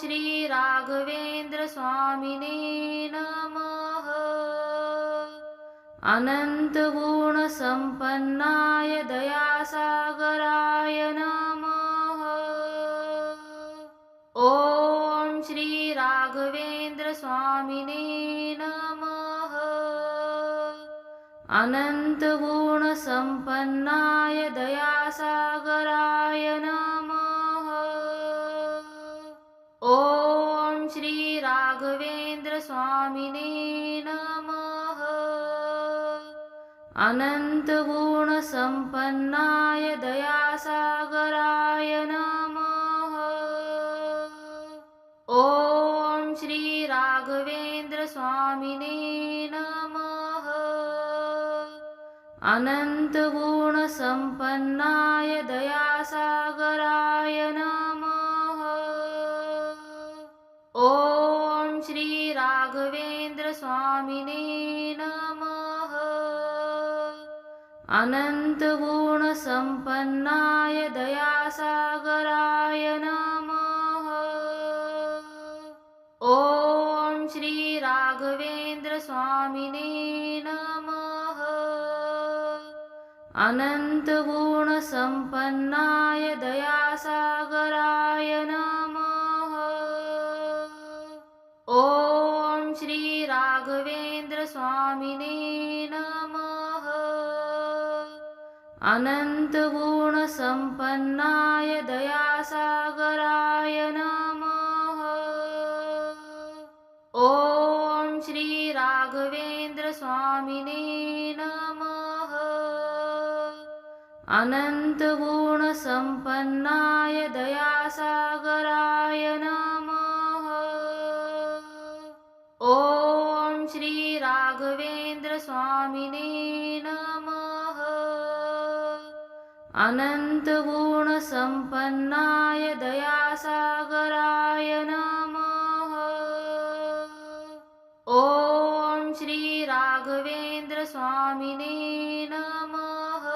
श्री राघवेंद्र स्वामिने नमः। अनंत गुण संपन्नाय दयासागराय नमः। ओम श्री राघवेंद्र स्वामिने नमः। अनंत गुण संपन्नाय दयासागराय नमः। ओम श्री राघवेंद्र स्वामिने नमः। अनंत गुण संपन्नाय दयासागराय नमः। ओम श्री राघवेंद्र स्वामिने नमः। अनंत गुण संपन्नाय दयासागराय नमः। ओम श्री राघवेंद्र स्वामिने नमः। अनंत गुण संपन्नाय दयासागराय नमः। ओम श्री राघवेंद्र स्वामिने नमः। अनंत गुण संपन्नाय दयासागराय नमः। ओम श्री राघवेंद्र स्वामिने नमः। अनंत गुण संपन्नाय दयासागराय नमः। ओम श्री राघवेंद्र स्वामिने नमः। अनंत गुण संपन्नाय दयासागराय नमः। ओम श्री राघवेंद्र स्वामिने नमः। अनंत गुण संपन्नाय दयासागराय नमः। ओम श्री राघवेंद्र स्वामिने नमः।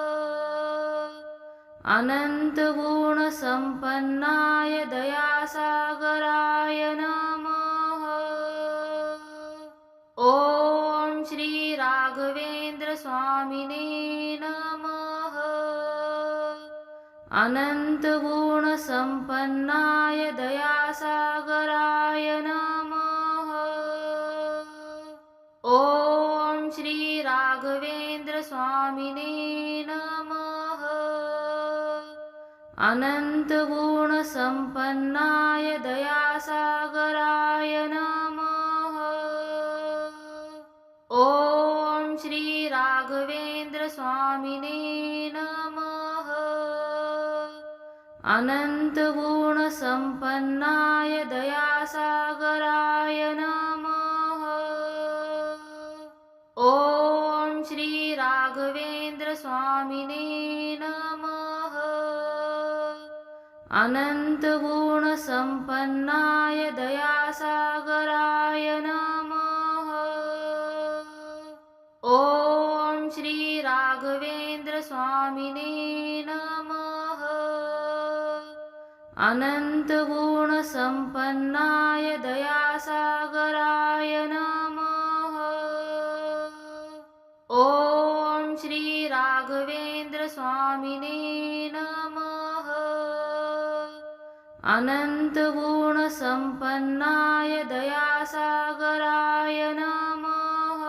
अनंत गुण संपन्नाय दयासागराय नमः। ओम श्री राघवेंद्र स्वामिने नमः। अनंत गुण संपन्नाय दयासागराय नमः। ओम श्री राघवेंद्र स्वामिने नमः। अनंत गुण संपन्नाय दयासागराय नमः। ओम श्री राघवेंद्र स्वामिने नमः। अनंत गुण संपन्नाय दयासागराय नमः। ओम श्री राघवेंद्र स्वामिने नमः। अनंत गुण संपन्नाय दयासागराय नमः। ओम श्री राघवेंद्र स्वामिने नमः। अनंत गुण संपन्नाय दयासागराय नमः। ओम श्री राघवेंद्र स्वामिने नमः। अनंत गुण संपन्नाय दयासागराय नमः।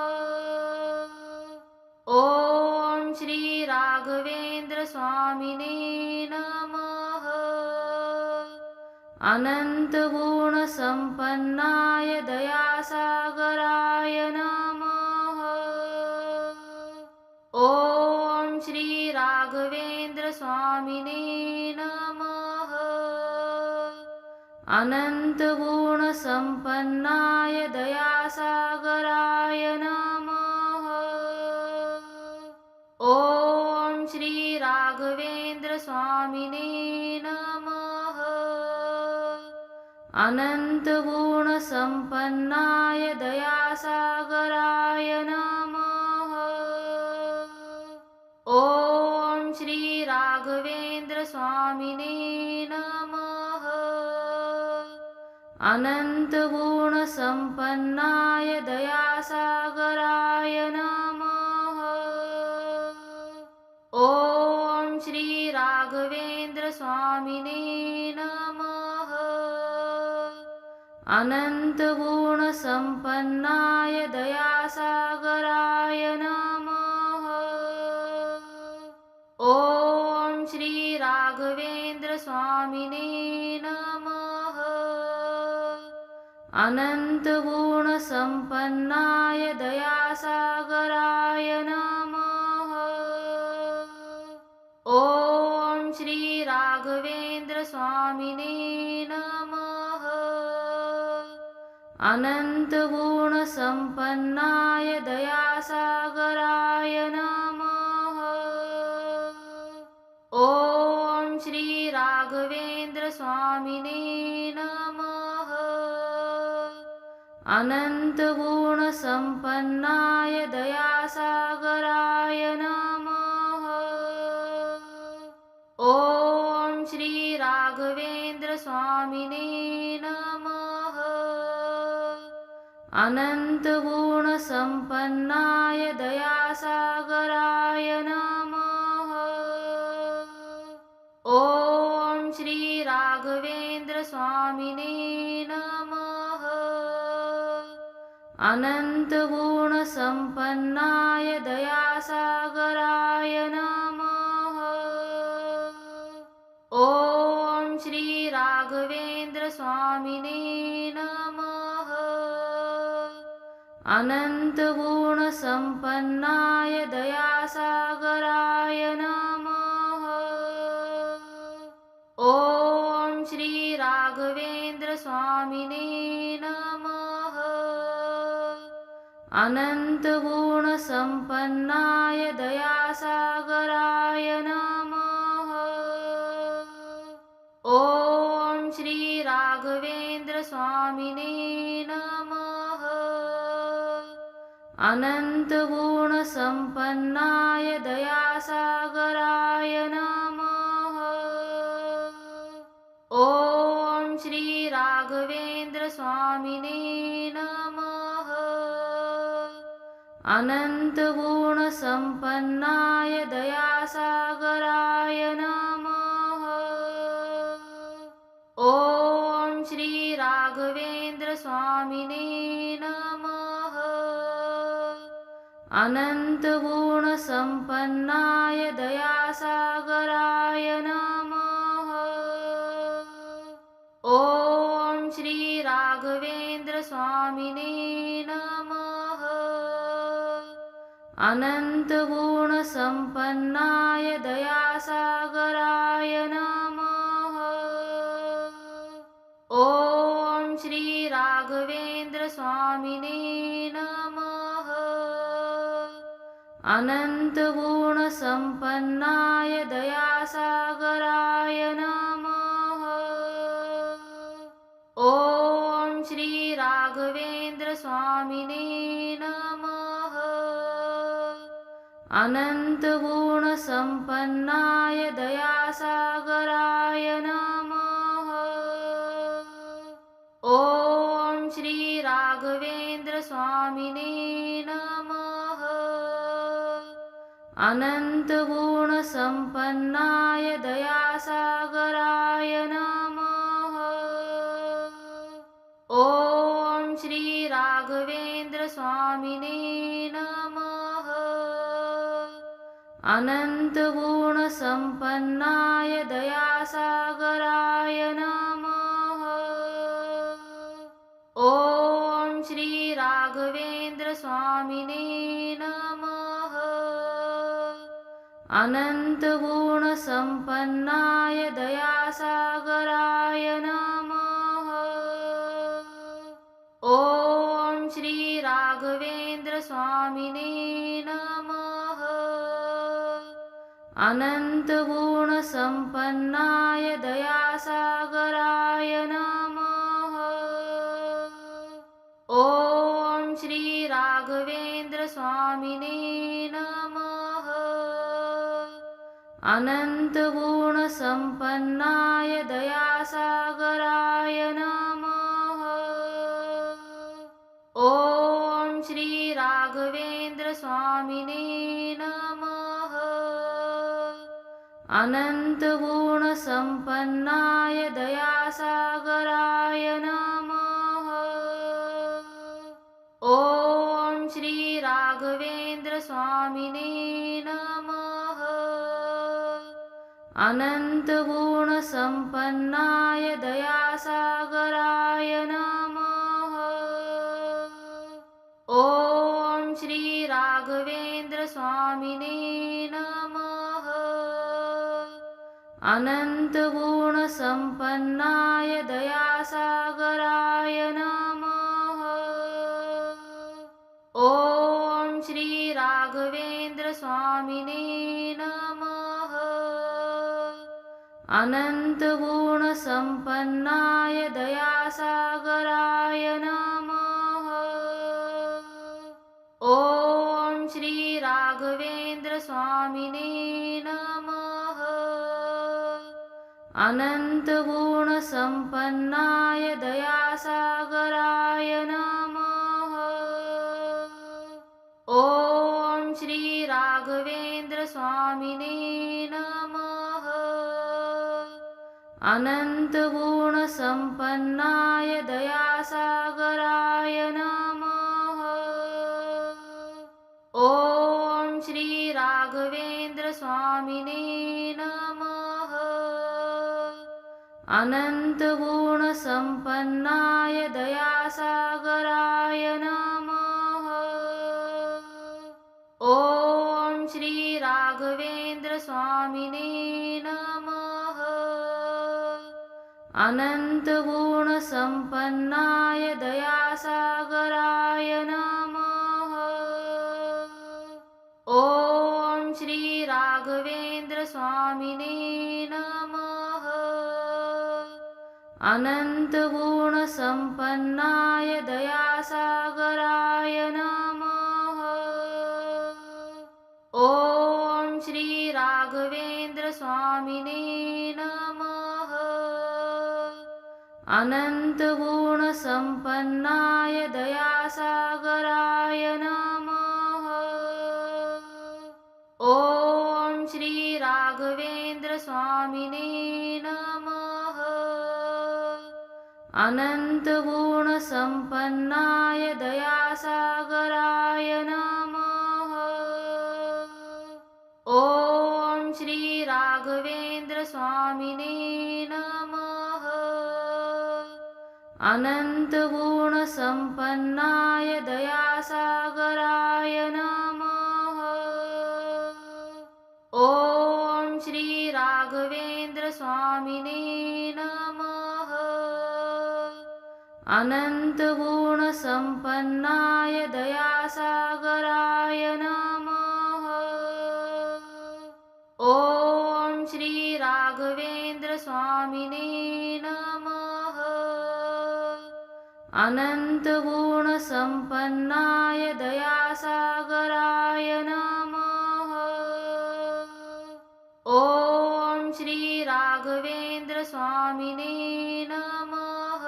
ओम श्री राघवेंद्र स्वामिने नमः। अनंत गुण संपन्नाय दयासागराय नमः। ओम श्री राघवेंद्र स्वामिने नमः। अनंत गुण संपन्नाय दयासागराय नमः। ओम श्री राघवेंद्र स्वामिने नमः। अनंत गुण संपन्नाय दयासागराय नमः। ओम श्री राघवेंद्र स्वामिने नमः। अनन्तगुणसम्पन्नाय दयासागराय नमः। ॐ श्री राघवेन्द्र स्वामिने नमः। अनन्तगुणसम्पन्नाय दयासागराय नमः। ॐ श्री राघवेन्द्र स्वामिने नमः। अनन्तगुणसम्पन्नाय दयासागराय नमः। ॐ श्री राघवेन्द्र स्वामिने नमः। अनन्तगुणसम्पन्नाय दयासागराय नमः। ॐ श्री राघवेन्द्र स्वामिने नमः। अनन्तगुणसम्पन्नाय दयासागराय नमः। ॐ श्री राघवेन्द्र स्वामिने नमः। अनन्तगुणसम्पन्नाय दयासागराय नमः। ॐ श्री राघवेन्द्र स्वामिने नमः। अनन्तगुणसम्पन्नाय दयासागराय नमः। ॐ श्री राघवेन्द्र स्वामिने नमः। अनन्तगुणसम्पन्नाय दयासागराय नमः। ॐ श्री राघवेन्द्र स्वामिने नमः। अनन्तगुणसम्पन्नाय दयासागराय नमः। ॐ श्री राघवेन्द्र स्वामिने नमः। अनन्तगुणसम्पन्नाय दयासागराय नमः। ॐ श्री राघवेन्द्र स्वामिने नमः। अनन्तगुणसम्पन्नाय दयासागराय नमः। ॐ श्री राघवेन्द्र स्वामिने नमः। अनन्तगुणसम्पन्नाय दयासागराय नमः। ॐ श्री राघवेन्द्र स्वामिने नमः। अनन्तगुणसम्पन्नाय दयासागराय नमः। ॐ श्री राघवेन्द्र स्वामिने नमः। अनन्तगुणसम्पन्नाय दयासागराय नमः। ॐ श्री राघवेन्द्र स्वामिने नमः। अनन्तगुणसम्पन्नाय दयासागराय नमः। ॐ श्री राघवेन्द्र स्वामिने नमः। अनन्तगुणसम्पन्नाय दयासागराय नमः। ॐ श्री राघवेन्द्र स्वामिने नमः। अनन्तगुणसम्पन्नाय दयासागराय नमः। ॐ श्री राघवेन्द्र स्वामिने नमः। अनन्तगुणसम्पन्नाय दयासागराय नमः। ॐ श्री राघवेन्द्र स्वामिने नमः। अनन्तगुणसम्पन्नाय दयासागराय नमः। ॐ श्री राघवेन्द्र स्वामिने नमः। अनन्तगुणसम्पन्नाय दयासागराय नमः। राघवेंद्र स्वामिने नमः। अनंत गुण संपन्नाय दयासागराय नमः। ओम श्री राघवेंद्र स्वामिने नमः। अनंत गुण संपन्नाय दयासागराय नमः। ओम श्री राघवेंद्र स्वामिने नमः। अनंत गुण संपन्नाय दयासागराय नमः। ओम श्री राघवेंद्र स्वामिने नमः। अनंत गुण संपन्नाय दयासागराय नमः। ओम श्री राघवेंद्र स्वामिने नमः। अनंत गुण संपन्नाय दयासागराय नमः। ओम श्री राघवेंद्र स्वामिने नमः। अनंत गुण संपन्नाय दयासागराय नमः। ओम श्री राघवेंद्र स्वामिने नमः। अनंत गुण संपन्नाय दयासागराय नमः। ओम श्री राघवेंद्र स्वामिने नमः। अनंत गुण संपन्नाय दयासागराय नमः। ओम श्री राघवेंद्र स्वामिने नमः। अनंत गुण संपन्नाय दयासागराय नमः। ओम श्री राघवेंद्र स्वामिने नमः। अनंत गुण संपन्नाय दयासागराय नमः। ओम श्री राघवेंद्र स्वामिने नमः। अनंत गुण संपन्नाय दयासागराय नमः। ओम श्री राघवेंद्र स्वामिने नमः। अनंत गुण संपन्नाय दयासागराय नमः। ओम श्री राघवेंद्र स्वामिने नमः। अनंत गुण संपन्नाय दयासागराय नमः। ओम श्री राघवेंद्र स्वामिने नमः। अनंत गुण संपन्नाय दयासागराय नमः। ओम श्री राघवेंद्र स्वामिने नमः।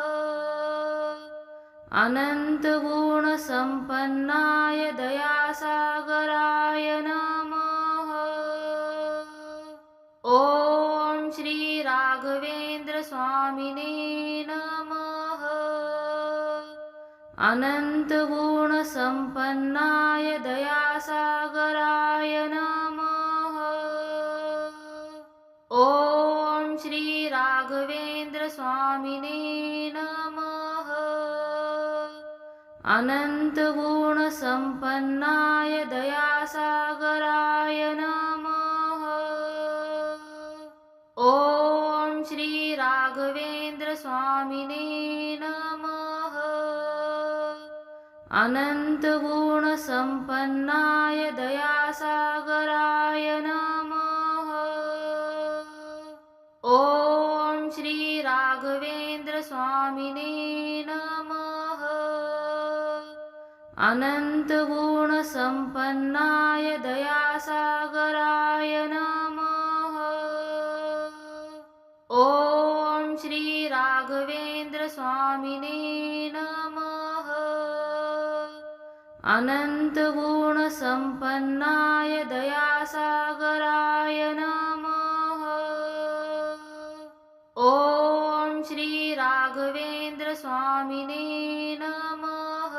अनंत गुण संपन्नाय दयासागराय नमः। ओम श्री राघवेंद्र स्वामिने नमः। अनंत गुण संपन्नाय दयासागराय नमः। ओम श्री राघवेंद्र स्वामिने नमः। अनंत गुण संपन्नाय दयासागराय नमः। ओम श्री राघवेंद्र स्वामिने नमः। अनंत गुण संपन्नाय दयासागराय नमः। ओम श्री राघवेंद्र स्वामिने नमः। अनंत गुण संपन्नाय दयासागराय नमः। ओम श्री राघवेंद्र स्वामिने नमः। अनन्तगुणसम्पन्नाय दयासागराय नमः। ॐ श्री राघवेन्द्र स्वामिने नमः।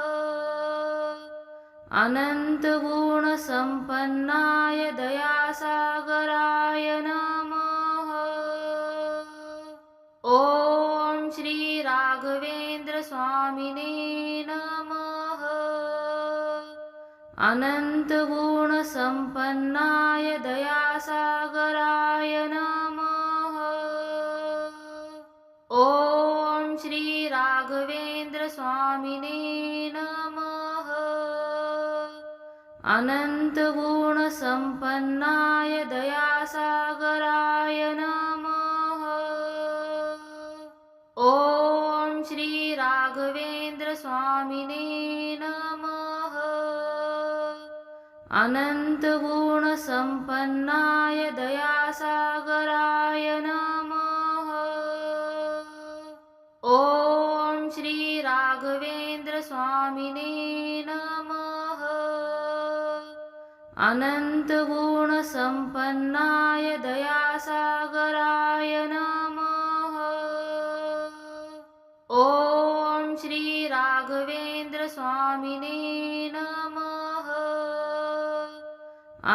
अनन्तगुणसम्पन्नाय दयासागराय नमः। ॐ श्री राघवेन्द्र स्वामिने नमः। अनन्तगुणसम्पन्नाय दयासागराय नमः। ॐ श्री राघवेन्द्र स्वामिने नमः। अनन्तगुणसम्पन्नाय दयासागराय नमः। ॐ श्री राघवेन्द्र स्वामिने नमः। अनन्तगुणसम्पन्नाय दयासागराय नमः। ॐ श्री राघवेन्द्र स्वामिने नमः। अनन्तगुणसम्पन्नाय दयासागराय नमः। ॐ श्री राघवेन्द्र स्वामिने नमः।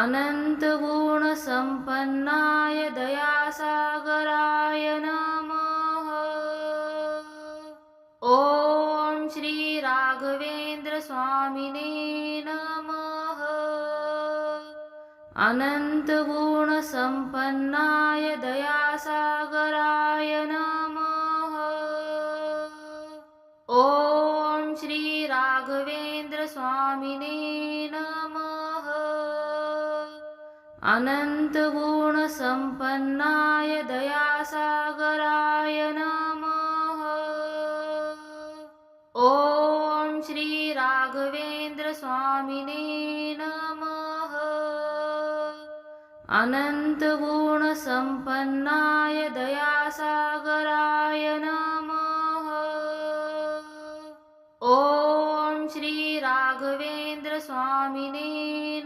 अनन्तगुणसम्पन्नाय दयासागराय नमः। ॐ श्री राघवेन्द्र स्वामिने नमः। अनन्तगुणसम्पन्नाय दयासागराय नमः। ॐ श्री राघवेन्द्र स्वामिने नमः। अनन्तगुणसम्पन्नाय दयासागराय नमः। ॐ श्री राघवेन्द्र स्वामिने नमः। अनन्तगुणसम्पन्नाय दयासागराय नमः। ॐ श्री राघवेन्द्र स्वामिने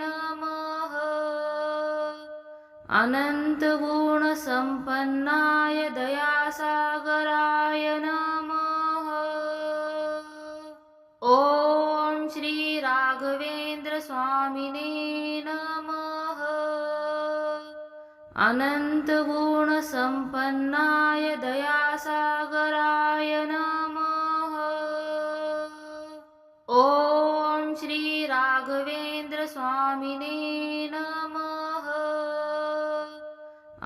नमः। अनन्तगुणसम्पन्नाय दयासागराय नमः। ॐ श्री राघवेन्द्र स्वामिने नमः। अनन्तगुणसम्पन्नाय दयासागराय नमः। ॐ श्री राघवेन्द्र स्वामिने नमः।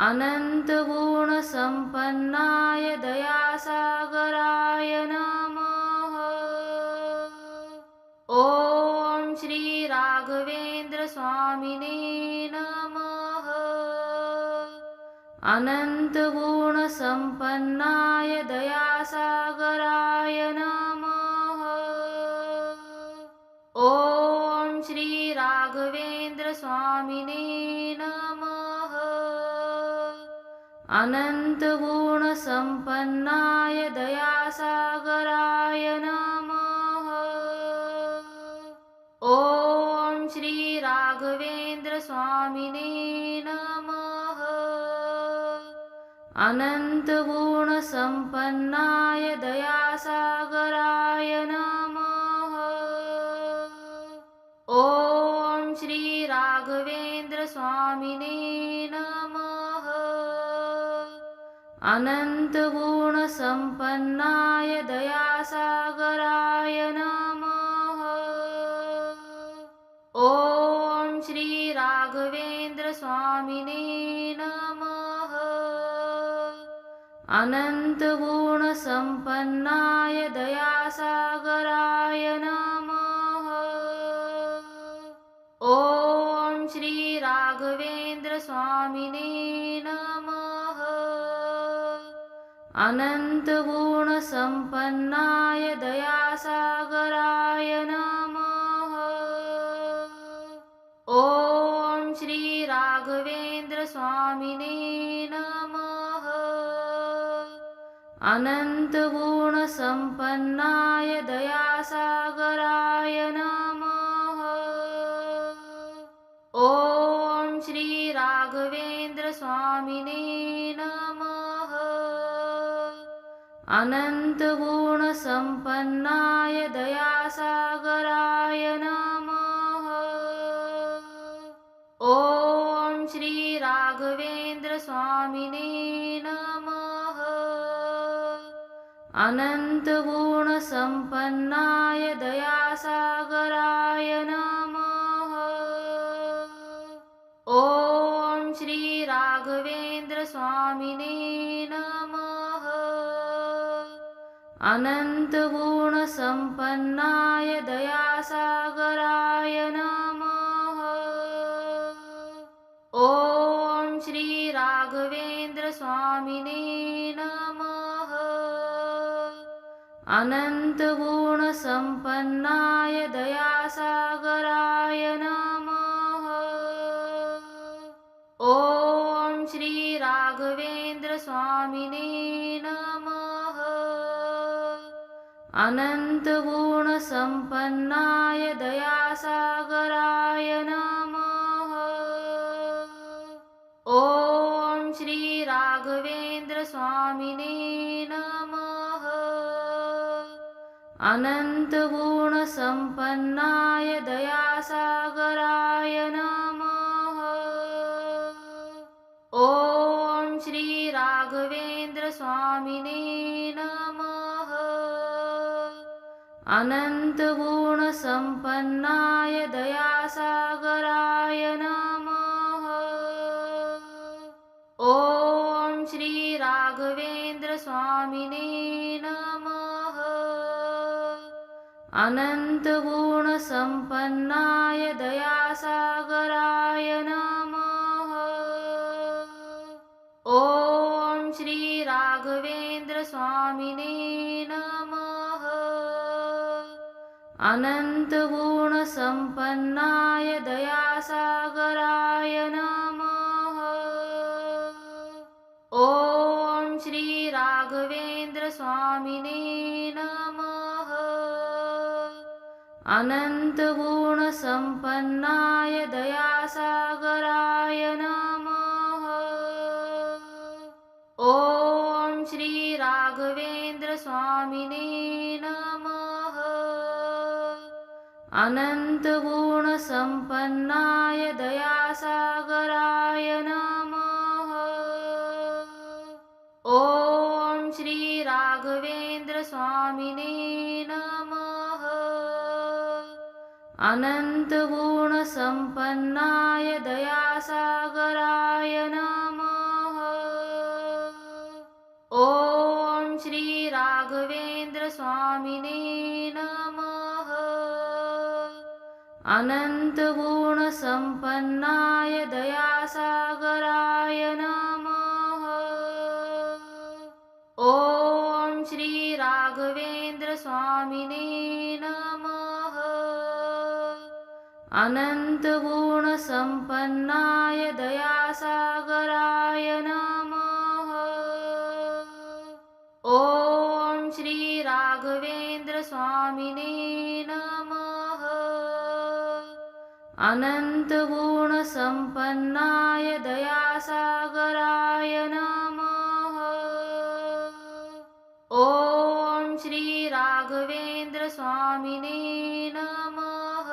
अनन्तगुणसम्पन्नाय दयासागराय नमः। ॐ श्री राघवेन्द्र स्वामिने नमः। अनन्तगुणसम्पन्नाय दयासागराय नमः। ॐ श्री राघवेन्द्र स्वामिने नमः। अनन्तगुणसम्पन्नाय दयासागराय नमः। ॐ श्री राघवेन्द्र स्वामिने नमः। अनन्तगुणसम्पन्नाय दयासागराय नमः। ॐ श्री राघवेन्द्र स्वामिने नमः। अनन्तगुणसम्पन्नाय दयासागराय नमः। ॐ श्री राघवेन्द्र स्वामिने नमः। अनन्तगुणसम्पन्नाय दयासागराय नमः। ॐ श्री राघवेन्द्र स्वामिने नमः। अनन्तगुणसम्पन्नाय दयासागराय नमः। ॐ श्री राघवेन्द्र स्वामिने नमः। अनन्तगुणसम्पन्नाय दयासागराय नमः। स्वामिने नमः। अनन्तगुणसम्पन्नाय दयासागराय नमः। ॐ श्री राघवेन्द्र स्वामिने नमः। अनन्तगुणसम्पन्नाय दयासागराय नमः। ॐ श्री राघवेन्द्र स्वामिने नमः। अनन्तगुणसम्पन्नाय दयासागराय नमः। ॐ श्री राघवेन्द्र स्वामिने नमः। अनन्तगुणसम्पन्नाय दयासागराय नमः। ॐ श्री राघवेन्द्र स्वामिने नमः। अनन्तगुणसम्पन्नाय दयासागराय नमः। ॐ श्री राघवेन्द्र स्वामिने नमः। अनन्तगुणसम्पन्नाय दयासागराय नमः। ॐ श्री राघवेन्द्र स्वामिने नमः। अनन्तगुणसम्पन्नाय दयासागराय नमः। ॐ श्री राघवेन्द्र स्वामिने नमः। अनन्तगुणसम्पन्नाय दयासागराय नमः। ॐ श्री राघवेन्द्र स्वामिने नमः। अनन्तगुणसम्पन्नाय दयासागराय नमः। ॐ श्री राघवेन्द्र स्वामिने नमः। अनन्तगुणसम्पन्नाय दयासागराय नमः। ॐ श्री राघवेन्द्र स्वामिने नमः। अनन्तगुणसम्पन्नाय दयासागराय नमः। ॐ श्री राघवेन्द्र स्वामिने नमः। अनन्तगुणसम्पन्नाय दयासागराय नमः। ॐ श्री राघवेन्द्र स्वामिने नमः। अनन्तगुणसम्पन्नाय दयासागराय नमः। ॐ श्री राघवेन्द्र स्वामिने नमः। अनन्तगुणसम्पन्नाय दयासागराय नमः। ॐ श्री राघवेन्द्र स्वामिने नमः। अनन्तगुणसम्पन्नाय दयासागराय नमः। ॐ श्री राघवेन्द्र स्वामिने नमः।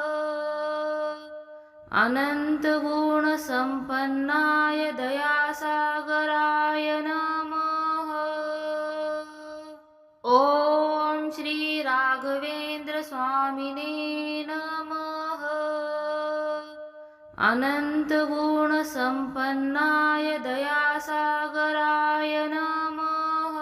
अनन्तगुणसम्पन्नाय दयासागराय नमः। ॐ श्री राघवेन्द्र स्वामिने नमः। अनन्तगुणसम्पन्नाय दयासागराय नमः।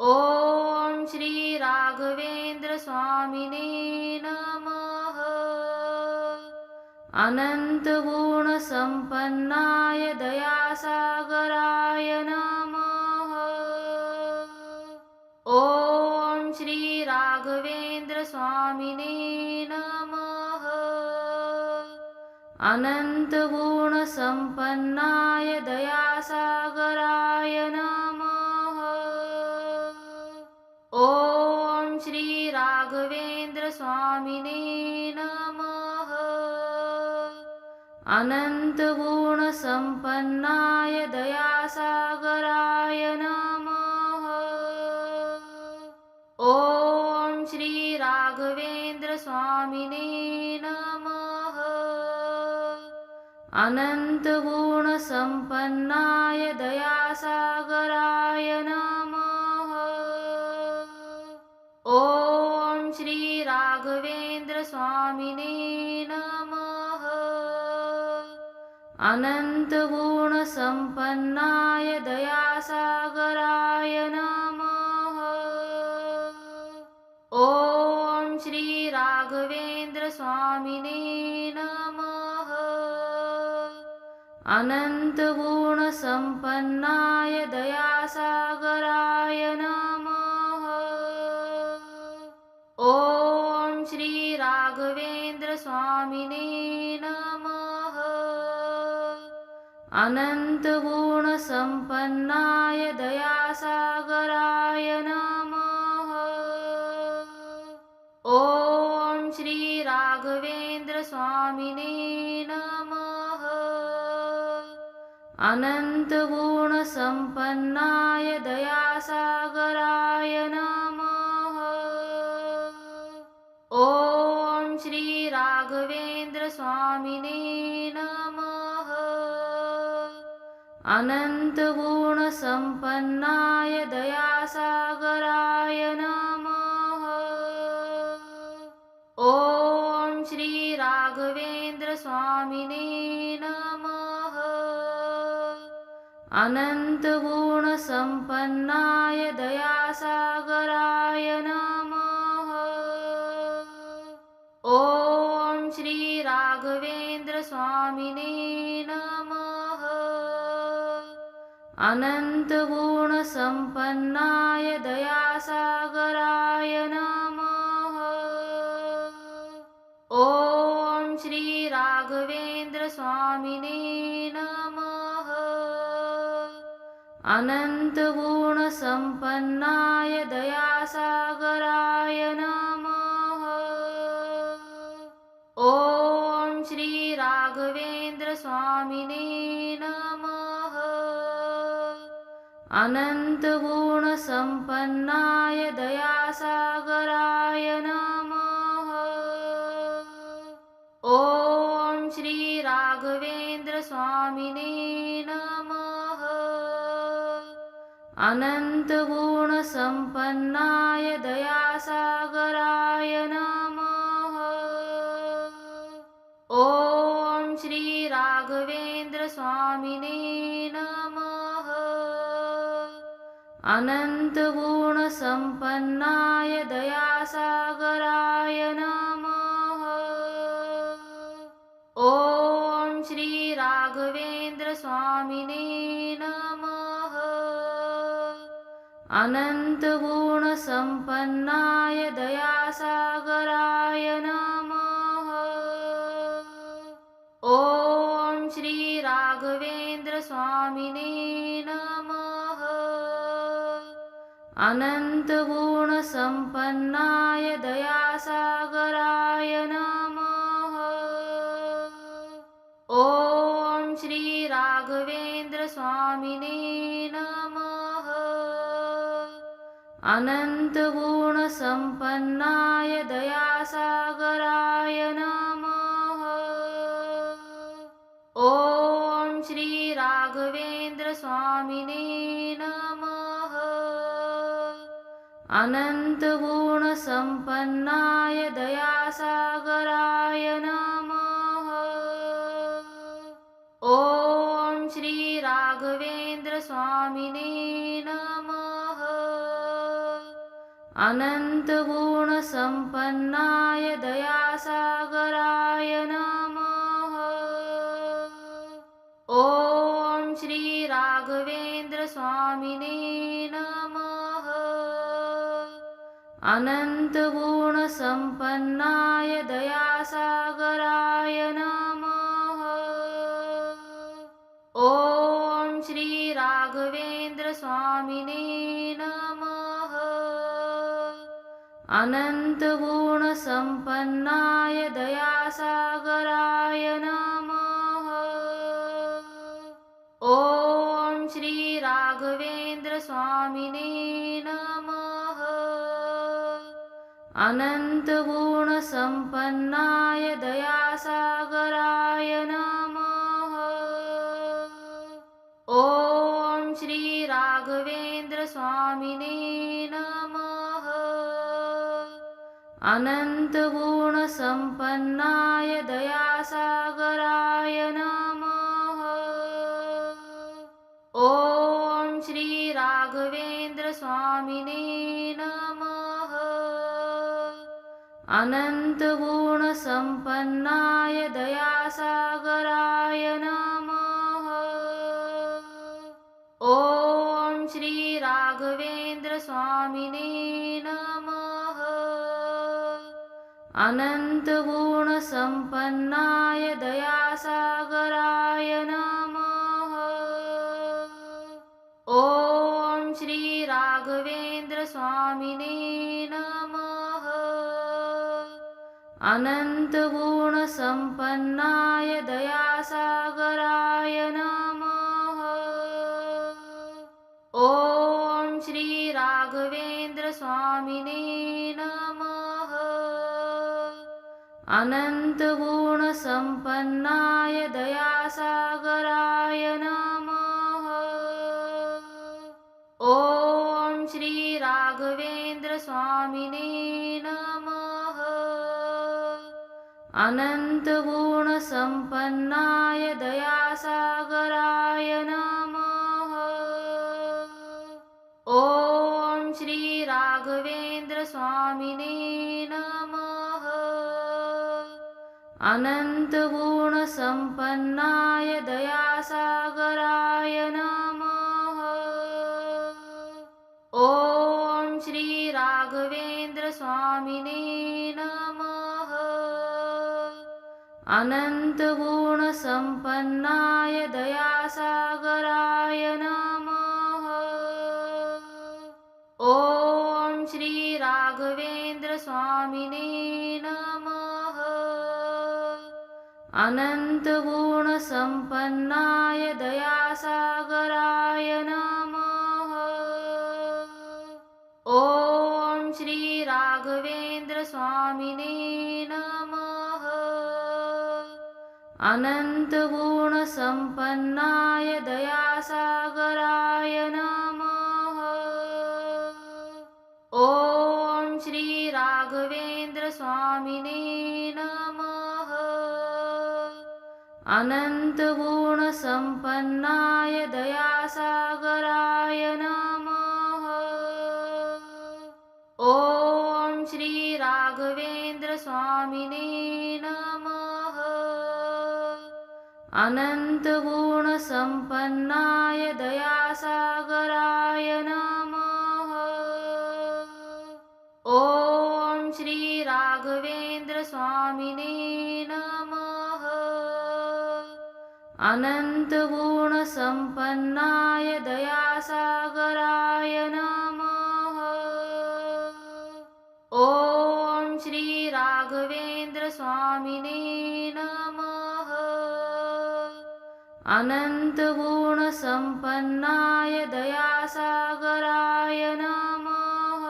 ॐ श्री राघवेन्द्र स्वामिने नमः। अनन्तगुणसम्पन्नाय दयासागराय नमः। ॐ श्री राघवेन्द्र स्वामिने नमः। अनन्तगुणसम्पन्नाय दयासागराय नमः। ॐ श्री राघवेन्द्र स्वामिने नमः। अनन्तगुणसम्पन्नाय दयासागराय नमः। ॐ श्री राघवेंद्र स्वामिने नमः। अनन्तगुणसम्पन्नाय दयासागराय नमः। ॐ श्री राघवेंद्र स्वामिने नमः। अनन्तगुणसम्पन्नाय दयासागराय नमः। ॐ श्री राघवेंद्र स्वामिने नमः। अनन्तगुणसम्पन्नाय दयासागराय नमः। ॐ श्री राघवेंद्र स्वामिने नमः। अनन्तगुणसम्पन्नाय दयासागराय नमः। ॐ श्री राघवेंद्र स्वामिने नमः। अनन्तगुणसम्पन्नाय दयासागराय नमः। ॐ श्री राघवेंद्र स्वामिने नमः। अनन्तगुणसम्पन्नाय दयासागराय नमः। ॐ श्री राघवेंद्र स्वामिने नमः। अनन्तगुणसम्पन्नाय दयासागराय नमः। ॐ श्री राघवेंद्र स्वामिने नमः। अनन्तगुणसम्पन्नाय दयासागराय नमः। ॐ श्री राघवेंद्र स्वामिने नमः। अनन्तगुणसम्पन्नाय दयासागराय नमः। ॐ श्री राघवेंद्र स्वामिने नमः। अनन्तगुणसम्पन्नाय दयासागराय नमः। ॐ श्री राघवेंद्र स्वामिने नमः। अनन्तगुणसम्पन्नाय दयासागराय नमः। ॐ श्री राघवेंद्र स्वामिने नमः। अनन्तगुणसम्पन्नाय दयासागराय नमः। ॐ श्री राघवेंद्र स्वामिने नमः। अनन्तगुणसम्पन्नाय दयासागराय नमः। ॐ श्री राघवेंद्र स्वामिने नमः। अनन्तगुणसम्पन्नाय दयासागराय नमः। ॐ श्री राघवेंद्र स्वामिने नमः। अनन्तगुणसम्पन्नाय दयासागराय नमः। ॐ श्री राघवेंद्र स्वामिने नमः। अनन्तगुणसम्पन्नाय दयासागराय नमः। ॐ श्री राघवेंद्र स्वामिने नमः। अनन्तगुणसम्पन्नाय दयासागराय नमः। ॐ श्री राघवेंद्र स्वामिने नमः। अनन्तगुणसम्पन्नाय दयासागराय नमः। ॐ श्री राघवेंद्र स्वामिने नमः। अनन्तगुणसम्पन्नाय दयासागराय नमः। स्वामिने नमः। अनन्तगुणसम्पन्नाय दयासागराय नमः। ॐ श्री राघवेन्द्र स्वामिने नमः। अनन्तगुणसम्पन्नाय दयासागराय नमः। ॐ श्री राघवेन्द्र स्वामिने नमः। अनन्तगुणसम्पन्नाय दयासागराय नमः। ॐ श्री राघवेन्द्र स्वामिने नमः। अनन्तगुणसम्पन्नाय दयासागराय नमः। ॐ श्री राघवेन्द्र स्वामिने नमः। अनन्तगुणसम्पन्नाय दयासागराय नमः। ॐ श्री राघवेन्द्र स्वामिने नमः। अनन्तगुणसम्पन्नाय दयासागराय नमः। ॐ श्री राघवेन्द्र स्वामिने नमः। अनन्तगुणसम्पन्नाय दयासागराय नमः। ॐ श्री राघवेन्द्र स्वामिने नमः। अनन्तगुणसम्पन्नाय दयासागराय नमः। ॐ श्री राघवेन्द्र स्वामिने नमः। अनन्तगुणसम्पन्नाय दयासागराय नमः। ॐ श्री राघवेन्द्र स्वामिने नमः। अनन्तगुणसम्पन्नाय दयासागराय नमः। ॐ श्री राघवेन्द्र स्वामिने नमः। अनन्तगुणसम्पन्नाय दयासागराय नमः। ॐ श्री राघवेन्द्र स्वामिने नमः। अनन्तगुणसम्पन्नाय दयासागराय नमः। ॐ श्री राघवेन्द्र स्वामिने नमः। अनन्तगुणसम्पन्नाय दयासागराय नमः। ॐ श्री राघवेन्द्र स्वामिने नमः। अनन्तगुणसम्पन्नाय दयासागराय नमः। ॐ श्री राघवेन्द्र स्वामिने नमः। अनन्तगुणसम्पन्नाय दयासागराय नमः।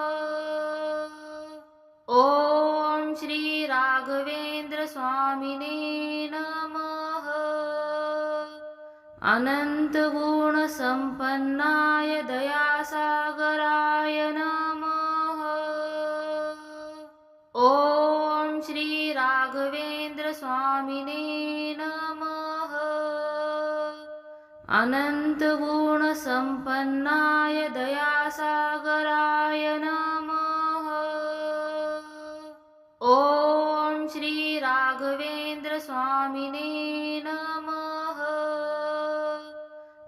ॐ श्री राघवेन्द्र स्वामिने नमः। अनन्तगुणसम्पन्नाय दयासागराय नमः। ॐ श्री राघवेन्द्र स्वामिने नमः। अनन्तगुणसम्पन्नाय दयासागराय नमः। ॐ श्री राघवेन्द्र स्वामिने नमः।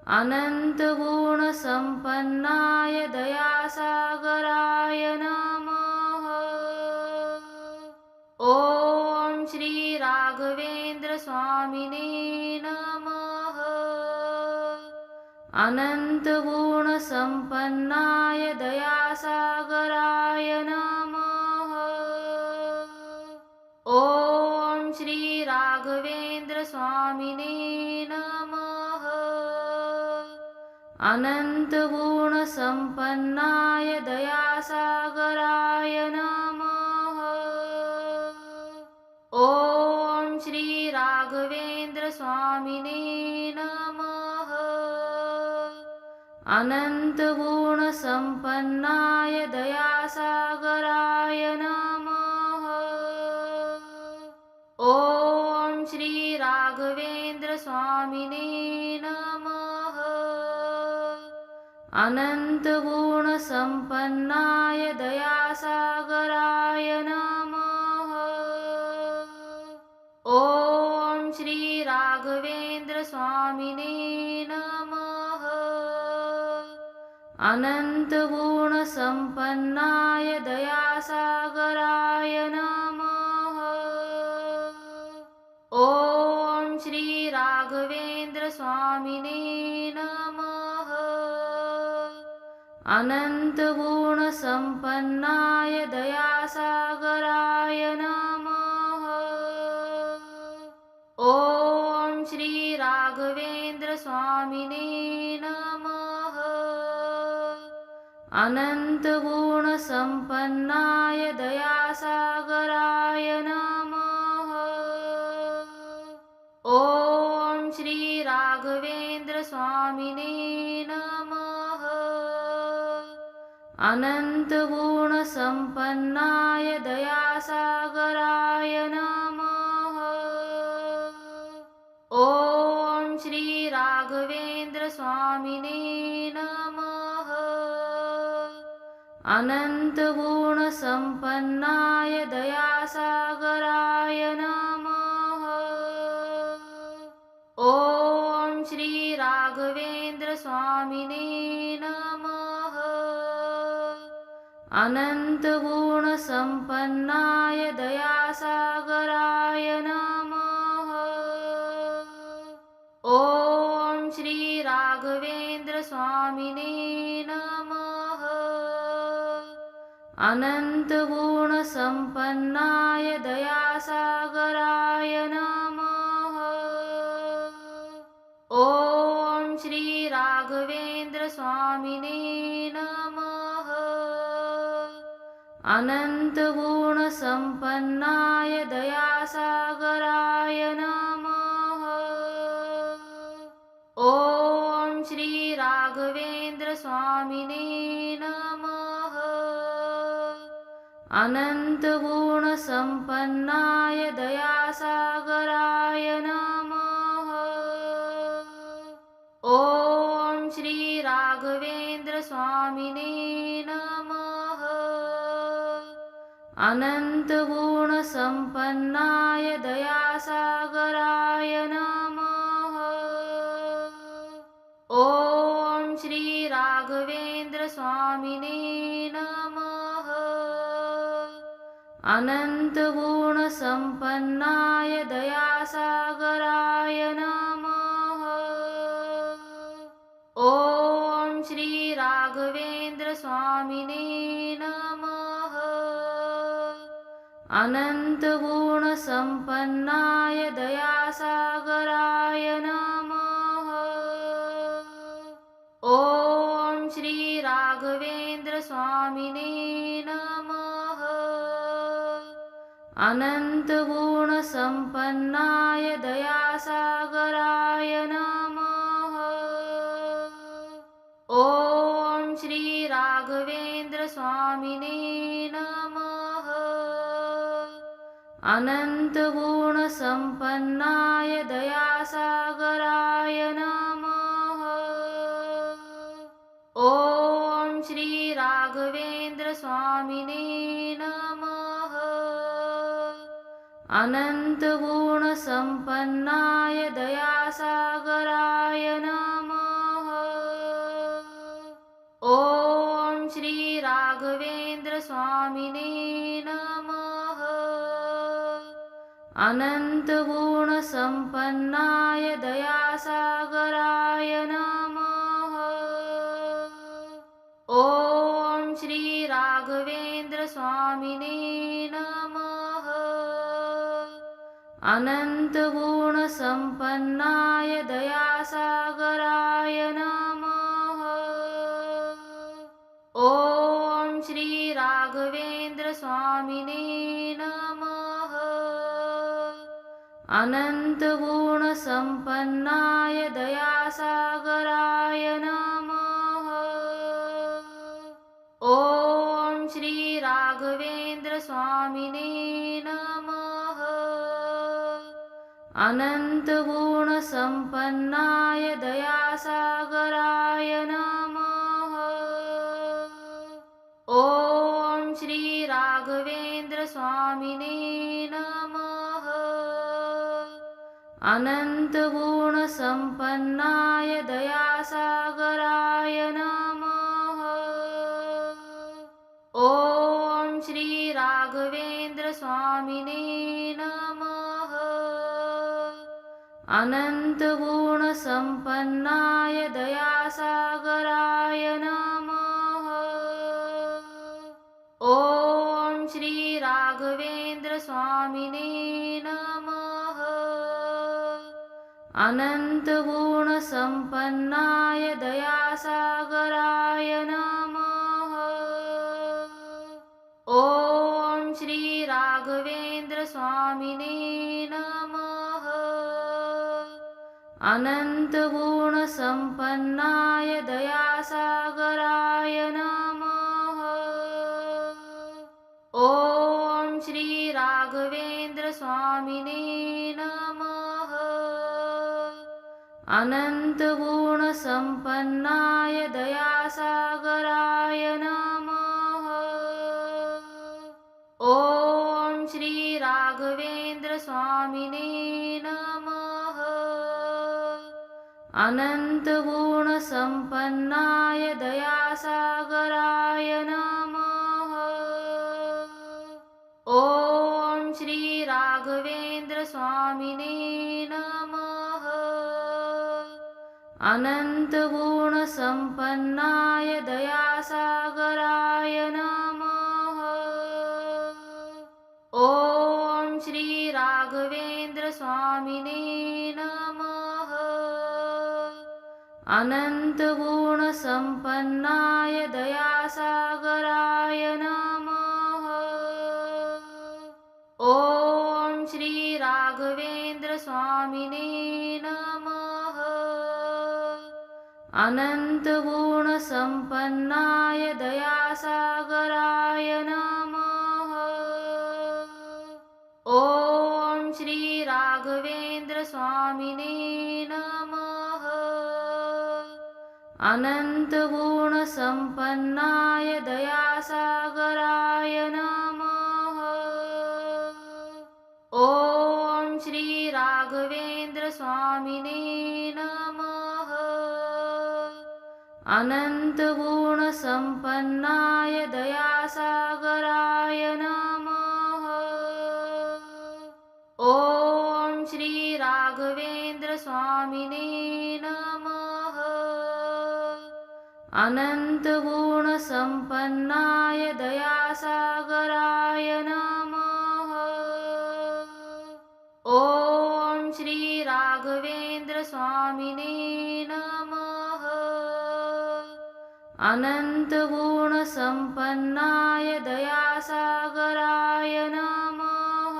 अनन्तगुणसम्पन्नाय दयासागराय नमः। ॐ श्री राघवेन्द्र स्वामिने नमः। अनन्तगुणसम्पन्नाय दयासागराय नमः। ॐ श्री राघवेन्द्र स्वामिने नमः। अनन्तगुणसम्पन्नाय दयासागराय नमः। ॐ श्री राघवेंद्र स्वामिने नमः। अनन्तगुणसम्पन्नाय दयासागराय नमः। ॐ श्री राघवेंद्र स्वामिने नमः। अनन्तगुणसम्पन्नाय दयासागराय नमः। ॐ श्री राघवेंद्र स्वामिने नमः। अनन्तगुणसम्पन्नाय दयासागराय नमः। ॐ श्री राघवेंद्र स्वामिने नमः। अनन्तगुणसम्पन्नाय दयासागराय नमः। ॐ श्री राघवेंद्र स्वामिने नमः। अनन्तगुणसम्पन्नाय दयासागराय नमः। ॐ श्री राघवेंद्र स्वामिने नमः। अनन्तगुणसम्पन्नाय दयासागराय नमः। ॐ श्री राघवेंद्र स्वामिने नमः। अनन्तगुणसम्पन्नाय दयासागराय नमः। ॐ श्री राघवेंद्र स्वामिने नमः। अनन्तगुणसम्पन्नाय दयासागराय नमः। ॐ श्री राघवेंद्र स्वामिने नमः। अनन्तगुणसम्पन्नाय दयासागराय नमः। ॐ श्री राघवेंद्र स्वामिने नमः। अनन्तगुणसम्पन्नाय दयासागराय नमः। ॐ श्री राघवेंद्र स्वामिने नमः। अनन्तगुणसम्पन्नाय दयासागराय नमः। ॐ श्री राघवेंद्र स्वामिने नमः। अनन्तगुणसम्पन्नाय दयासागराय नमः। ॐ श्री राघवेंद्र स्वामिने नमः। अनन्तगुणसम्पन्नाय दयासागराय नमः। ॐ श्री राघवेंद्र स्वामिने नमः। अनन्तगुणसम्पन्नाय दयासागराय नमः। ॐ श्री राघवेंद्र स्वामिने नमः। अनन्तगुणसम्पन्नाय दयासागराय नमः। ॐ श्री राघवेंद्र स्वामिने नमः। अनन्तगुणसम्पन्नाय दयासागराय नमः। ॐ श्री राघवेंद्र स्वामिने नमः। अनन्तगुणसम्पन्नाय दयासागराय नमः। ॐ श्री राघवेंद्र स्वामिने नमः। अनन्तगुणसम्पन्नाय दयासागराय नमः। ॐ श्री राघवेंद्र स्वामिने नमः। अनन्तगुणसम्पन्नाय दयासागराय नमः। राघवेंद्र स्वामिने नमः। अनंत गुण संपन्नाय दयासागराय नमः। ओम श्री राघवेंद्र स्वामिने नमः। अनंत गुण संपन्नाय दयासागराय नमः। ओम श्री राघवेंद्र स्वामिने नमः। अनंत गुण संपन्नाय दयासागराय नमः। ओम श्री राघवेंद्र स्वामिने नमः। अनंत गुण संपन्नाय दयासागराय नमः। ओम श्री राघवेंद्र स्वामिने नमः। अनंत गुण संपन्नाय दयासागराय नमः। ओम श्री राघवेंद्र स्वामिने नमः। अनंत गुण संपन्नाय दयासागराय नमः। ओम श्री राघवेंद्र स्वामिने नमः। अनंत गुण संपन्नाय दयासागराय नमः। ओम श्री राघवेंद्र स्वामिने नमः। अनंत गुण संपन्नाय दयासागराय नमः। ओम श्री राघवेंद्र स्वामिने नमः। अनंत गुण संपन्नाय दयासागराय नमः। ओम श्री राघवेंद्र स्वामिने नमः। अनंत गुण संपन्नाय दयासागराय नमः। ओम श्री राघवेंद्र स्वामिने नमः। अनंत गुण संपन्नाय दयासागराय नमः। ओम श्री राघवेंद्र स्वामिने नमः। अनंत गुण संपन्नाय दयासागराय नमः। ओम श्री राघवेंद्र स्वामिने नमः। अनंत गुण संपन्नाय दयासागराय नमः। ओम श्री राघवेंद्र स्वामिने नमः। अनंत गुण संपन्नाय दयासागराय नमः। ओम श्री राघवेंद्र स्वामिने नमः। अनंत गुण संपन्नाय दयासागराय नमः।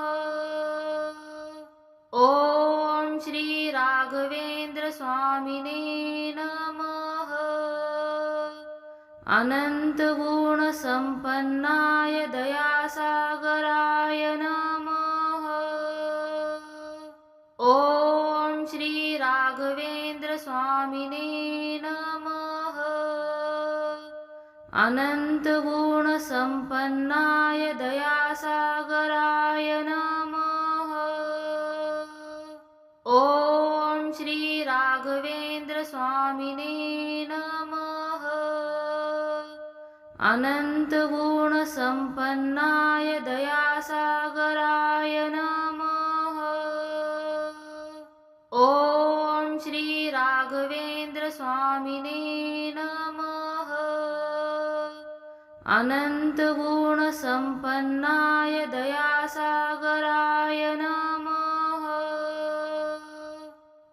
ओम श्री राघवेंद्र स्वामिने नमः। अनंत गुण संपन्नाय दयासागराय नमः। ओम श्री राघवेंद्र स्वामिने नमः। अनंत गुण संपन्नाय दयासागराय नमः। ओम श्री राघवेंद्र स्वामिने नमः। अनंत गुण संपन्नाय दयासागराय नमः। ओम श्री राघवेंद्र स्वामिने नमः। अनंत गुण संपन्नाय दयासागराय नमः।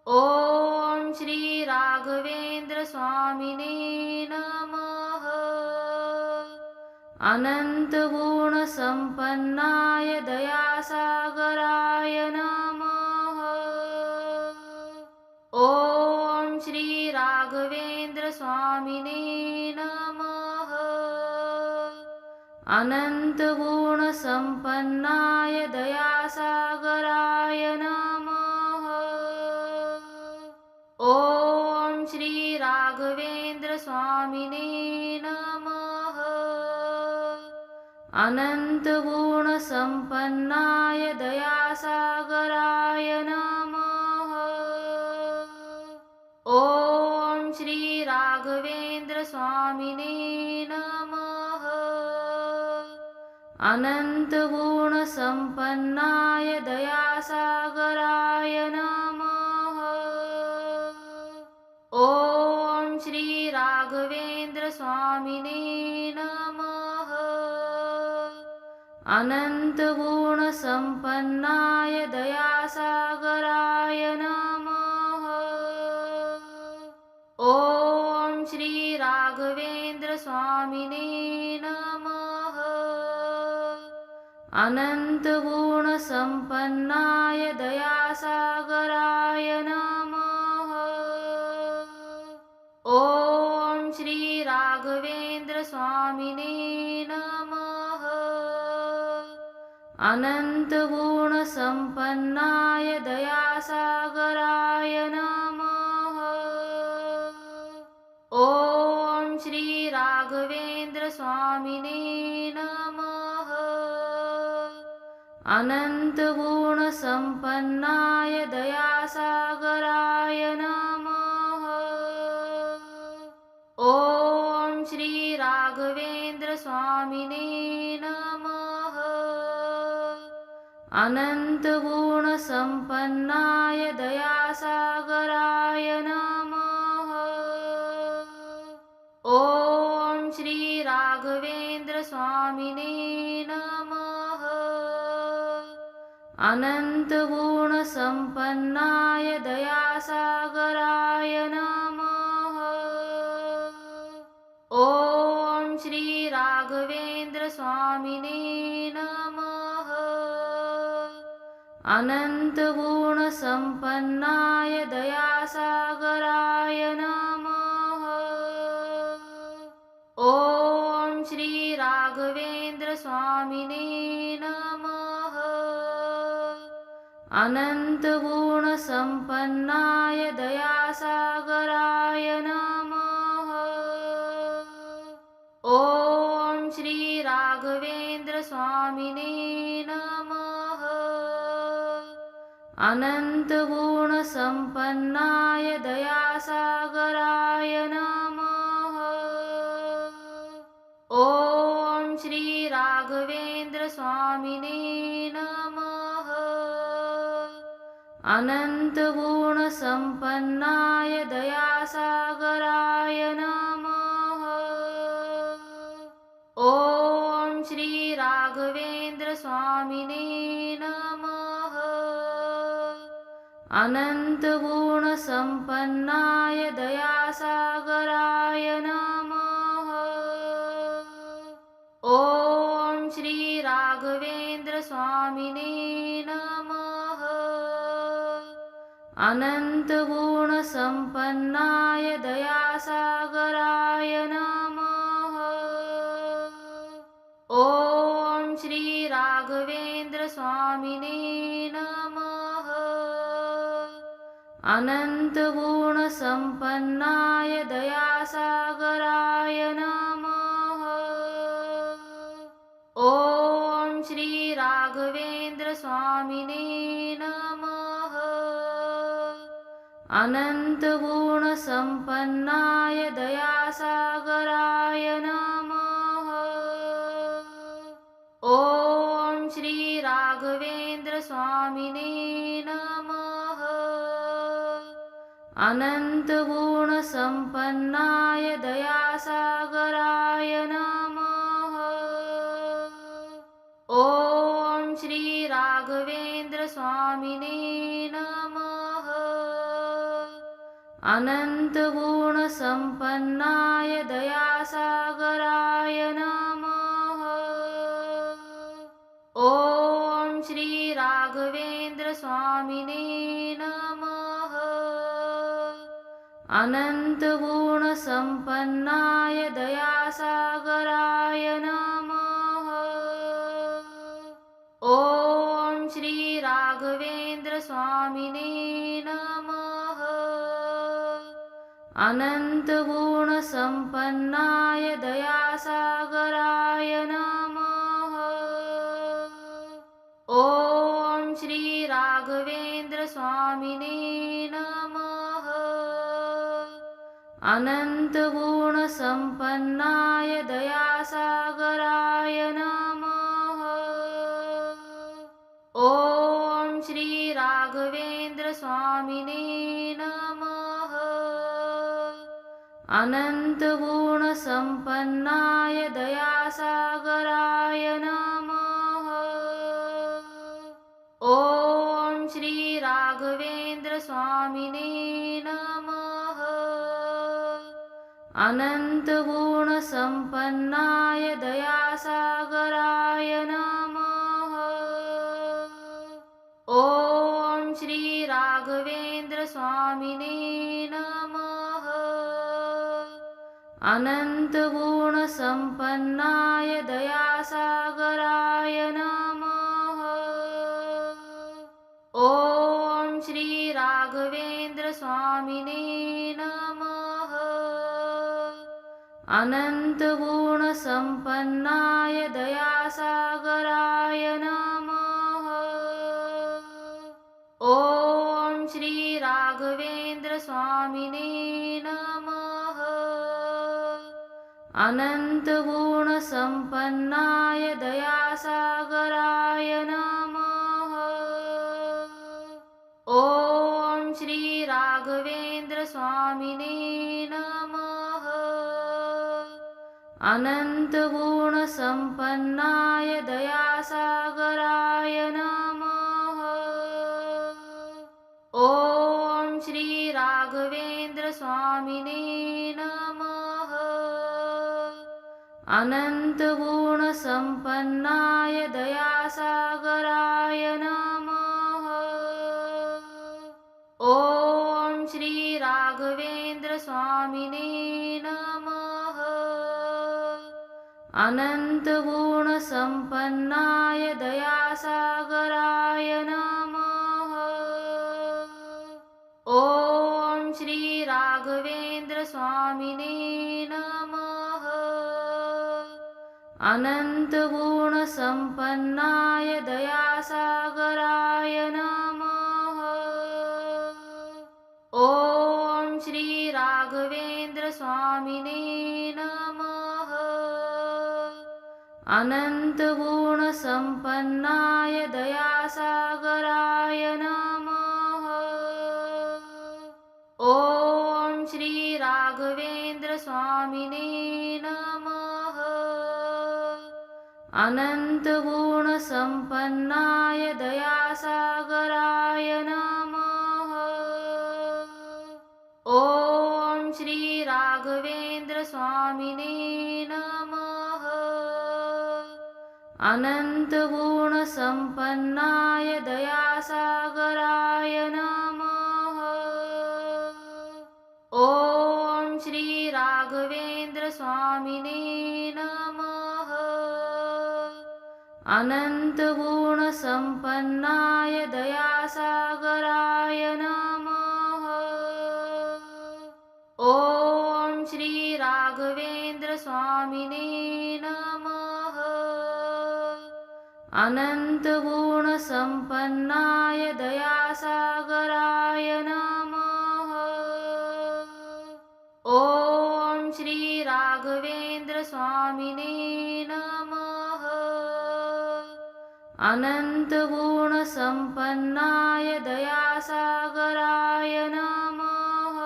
ओम श्री राघवेंद्र स्वामिने नमः। अनंत अनन्तगुणसम्पन्नाय दयासागराय नमः। ॐ श्री राघवेंद्र स्वामिने नमः। अनन्तगुणसम्पन्नाय दयासागराय नमः। ॐ श्री राघवेंद्र स्वामिने नमः। अनन्तगुणसम्पन्नाय दयासागराय नमः। ॐ श्री राघवेंद्र स्वामिने नमः। अनन्तगुणसम्पन्नाय दयासागराय नमः। ॐ श्री राघवेंद्र स्वामिने नमः। अनन्तगुणसम्पन्नाय दयासागराय नमः। ॐ श्री राघवेंद्र स्वामिने नमः। अनन्तगुणसम्पन्नाय दयासागराय नमः। ॐ श्री राघवेंद्र स्वामिने नमः। अनन्तगुणसम्पन्नाय दयासागराय नमः। ॐ श्री राघवेंद्र स्वामिने नमः। अनन्तगुणसम्पन्नाय दयासागराय नमः। ॐ श्री राघवेंद्र स्वामिने नमः। अनन्तगुणसम्पन्नाय दयासागराय नमः। ॐ श्री राघवेंद्र स्वामिने नमः। अनन्तगुणसम्पन्नाय दयासागराय नमः। ॐ श्री राघवेंद्र स्वामिने नमः। अनन्तगुणसम्पन्नाय दयासागराय नमः। ॐ श्री राघवेंद्र स्वामिने नमः। अनन्तगुणसम्पन्नाय दयासागराय नमः। ॐ श्री राघवेंद्र स्वामिने नमः। अनन्तगुणसम्पन्नाय दयासागराय नमः। ॐ श्री राघवेंद्र स्वामिने नमः। अनन्तगुणसम्पन्नाय दयासागराय नमः। ॐ श्री राघवेंद्र स्वामिने नमः। अनन्तगुणसम्पन्नाय दयासागराय नमः। ॐ श्री राघवेंद्र स्वामिने नमः। अनन्तगुणसम्पन्नाय दयासागराय नमः। ॐ श्री राघवेंद्र स्वामिने नमः। अनन्तगुणसम्पन्नाय दयासागराय नमः। ॐ श्री राघवेंद्र स्वामिने नमः। अनन्तगुणसम्पन्नाय दयासागराय नमः। ॐ श्री राघवेंद्र स्वामिने नमः। अनन्तगुणसम्पन्नाय दयासागराय नमः। ॐ श्री राघवेंद्र स्वामिने नमः। अनन्तगुणसम्पन्नाय दयासागराय नमः। राघवेंद्र स्वामिने नमः। अनंत गुण संपन्नाय दयासागराय नमः। ओम श्री राघवेंद्र स्वामिने नमः। अनंत गुण संपन्नाय दयासागराय नमः। ओम श्री राघवेंद्र स्वामिने नमः। अनंत गुण संपन्नाय दयासागराय नमः। ओम श्री राघवेंद्र स्वामिने नमः। अनंत गुण संपन्नाय दयासागराय नमः। ओम श्री राघवेंद्र स्वामिने नमः। अनंत गुण संपन्नाय दयासागराय नमः। ओम श्री राघवेंद्र स्वामिने नमः। अनंत गुण संपन्नाय दयासागराय नमः। ओम श्री राघवेंद्र स्वामिने नमः। अनंत गुण संपन्नाय दयासागराय नमः। ओम श्री राघवेंद्र स्वामिने नमः। अनंत गुण संपन्नाय दयासागराय नमः। ओम श्री राघवेंद्र स्वामिने नमः। अनंत गुण संपन्नाय दयासागराय नमः। ओम श्री राघवेंद्र स्वामिने नमः। अनंत गुण संपन्नाय दयासागराय नमः। ओम श्री राघवेंद्र स्वामिने नमः। अनंत गुण संपन्नाय दयासागराय नमः। ओम श्री राघवेंद्र स्वामिने नमः। अनंत गुण संपन्नाय दयासागराय नमः। ओम श्री राघवेंद्र स्वामिने नमः। अनंत गुण संपन्नाय दयासागराय नमः। ओम श्री राघवेंद्र स्वामिने नमः। अनंत गुण संपन्नाय दयासागराय नमः। ओम श्री राघवेंद्र स्वामिने नमः। अनंत गुण संपन्नाय दयासागराय नमः। ओम श्री राघवेंद्र स्वामिने नमः। अनंत गुण संपन्नाय दयासागराय नमः। ओम श्री राघवेंद्र स्वामिने नमः। अनंत गुण संपन्नाय दयासागराय नमः। ओम श्री राघवेंद्र स्वामिने नमः। अनंत गुण संपन्नाय दयासागराय नमः।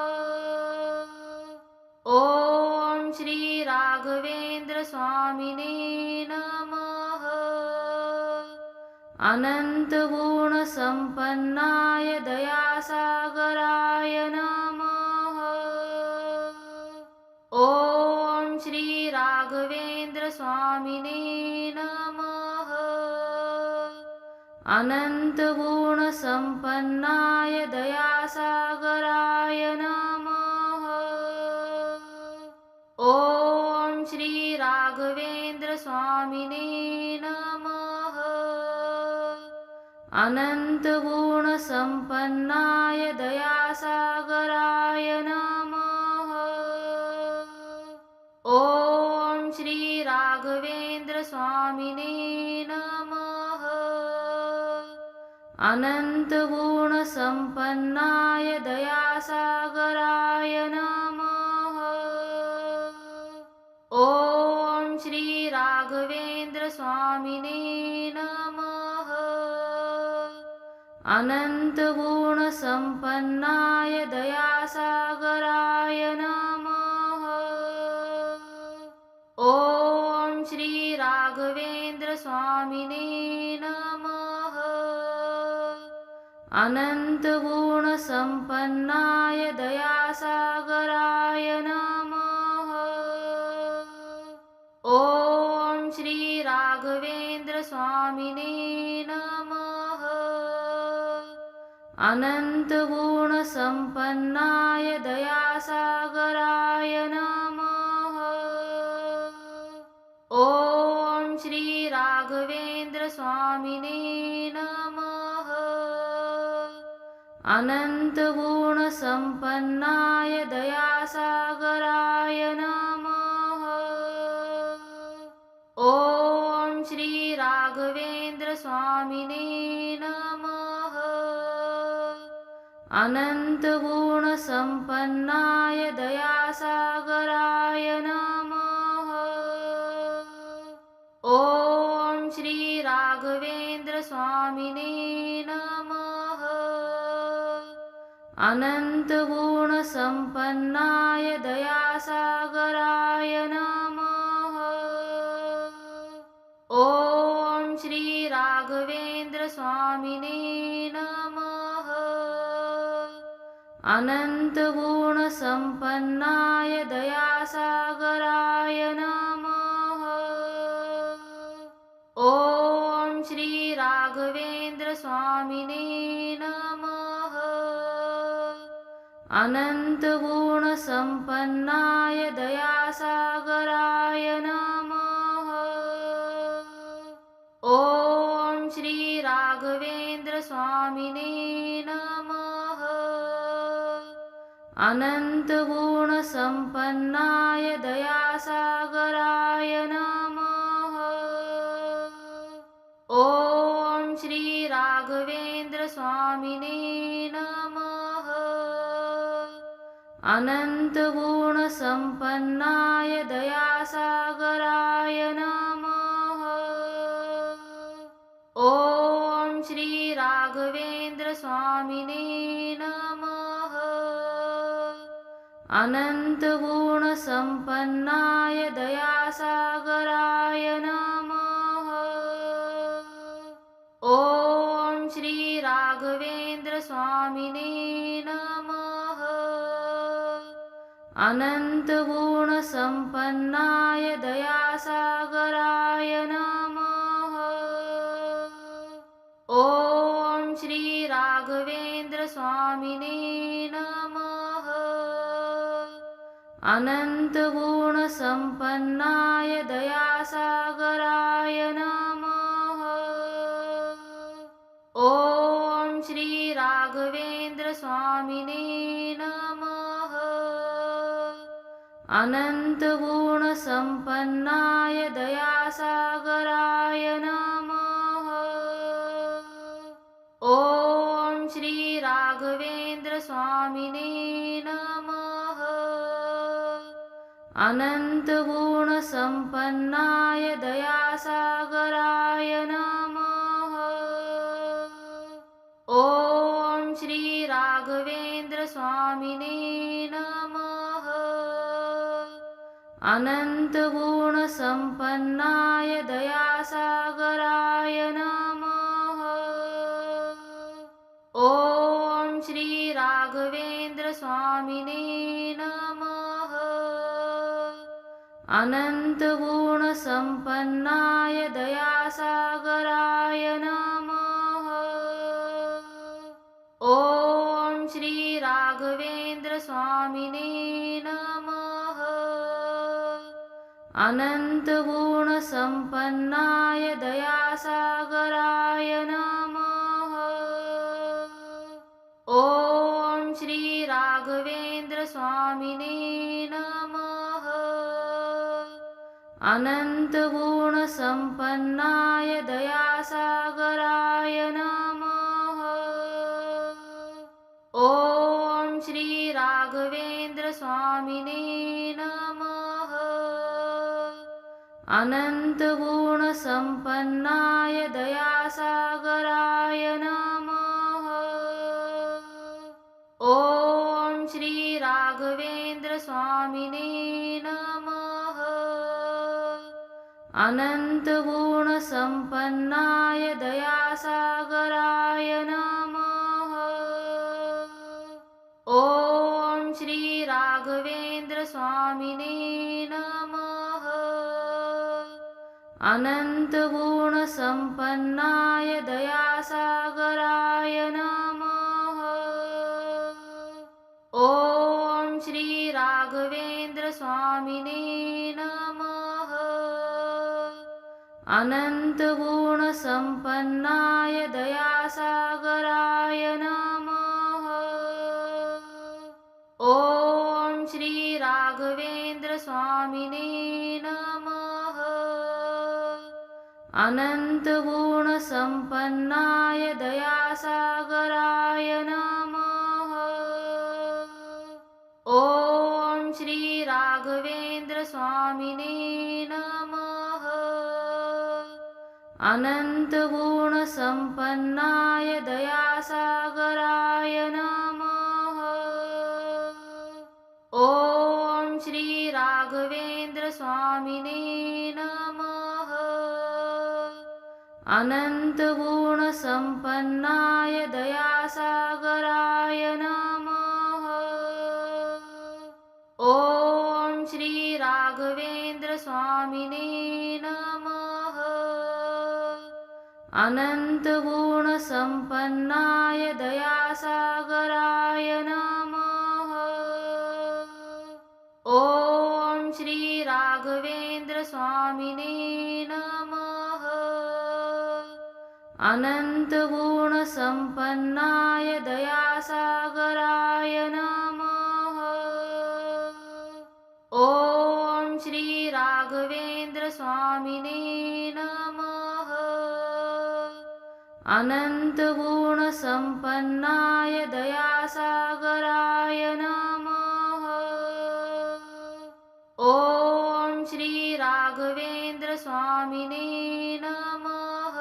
ओम श्री राघवेंद्र स्वामिने नमः। अनंत गुण संपन्नाय दयासागराय नमः। ओम श्री राघवेंद्र स्वामिने नमः। अनन्तगुणसम्पन्नाय दयासागराय नमः। ॐ श्री राघवेंद्र स्वामिने नमः। अनन्तगुणसम्पन्नाय दयासागराय नमः। ॐ श्री राघवेंद्र स्वामिने नमः। अनन्तगुणसम्पन्नाय दयासागराय नमः। ॐ श्री राघवेंद्र स्वामिने नमः। अनन्तगुणसम्पन्नाय दयासागराय नमः। ॐ श्री राघवेंद्र स्वामिने नमः। अनन्तगुणसम्पन्नाय दयासागराय नमः। ॐ श्री राघवेंद्र स्वामिने नमः। अनन्तगुणसम्पन्नाय दयासागराय नमः। ॐ श्री राघवेंद्र स्वामिने नमः। अनन्तगुणसम्पन्नाय दयासागराय नमः। ॐ श्री राघवेंद्र स्वामिने नमः। अनन्तगुणसम्पन्नाय दयासागराय नमः। ॐ श्री राघवेंद्र स्वामिने नमः। अनन्तगुणसम्पन्नाय दयासागराय नमः। ॐ श्री राघवेंद्र स्वामिने नमः। अनन्तगुणसम्पन्नाय दयासागराय नमः। ॐ श्री राघवेंद्र स्वामिने नमः। अनन्तगुणसम्पन्नाय दयासागराय नमः। ॐ श्री राघवेंद्र स्वामिने नमः। अनन्तगुणसम्पन्नाय दयासागराय नमः। ॐ श्री राघवेंद्र स्वामिने नमः। अनन्तगुणसम्पन्नाय दयासागराय नमः। ॐ श्री राघवेंद्र स्वामिने नमः। अनन्तगुणसम्पन्नाय दयासागराय नमः। ॐ श्री राघवेंद्र स्वामिने नमः। अनन्तगुणसम्पन्नाय दयासागराय नमः। ॐ श्री राघवेंद्र स्वामिने नमः। अनन्तगुणसम्पन्नाय दयासागराय नमः। ॐ श्री राघवेंद्र स्वामिने नमः। अनन्तगुणसम्पन्नाय दयासागराय नमः। ॐ श्री राघवेंद्र स्वामिने नमः। अनन्तगुणसम्पन्नाय दयासागराय नमः। ॐ श्री राघवेंद्र स्वामिने नमः। अनन्तगुणसम्पन्नाय दयासागराय नमः। ॐ श्री राघवेंद्र स्वामिने नमः। अनन्तगुणसम्पन्नाय दयासागराय नमः। अनन्तगुणसम्पन्नाय दयासागराय नमः। ॐ श्री राघवेंद्र स्वामिने नमः। अनन्तगुणसम्पन्नाय दयासागराय नमः। ॐ श्री राघवेंद्र स्वामिने नमः। अनन्तगुणसम्पन्नाय दयासागराय नमः। ॐ श्री राघवेंद्र स्वामिने नमः। अनन्तगुणसम्पन्नाय दयासागराय नमः। ॐ श्री राघवेंद्र स्वामिने नमः। अनन्तगुणसम्पन्नाय दयासागराय नमः। ॐ श्री राघवेंद्र स्वामिने नमः। अनन्तगुणसम्पन्नाय दयासागराय नमः। ॐ श्री राघवेंद्र स्वामिने नमः। अनन्तगुणसम्पन्नाय दयासागराय नमः। ॐ श्री राघवेंद्र स्वामिने नमः। अनन्तगुणसम्पन्नाय दयासागराय नमः। ॐ श्री राघवेंद्र स्वामिने नमः। अनन्तगुणसम्पन्नाय दयासागराय नमः। ॐ श्री राघवेंद्र स्वामिने नमः। अनन्तगुणसम्पन्नाय दयासागराय नमः। ॐ श्री राघवेंद्र स्वामिने नमः। अनन्तगुणसम्पन्नाय दयासागराय नमः। ॐ श्री राघवेंद्र स्वामिने नमः। अनन्तगुणसम्पन्नाय दयासागराय नमः। ॐ श्री राघवेंद्र स्वामिने नमः।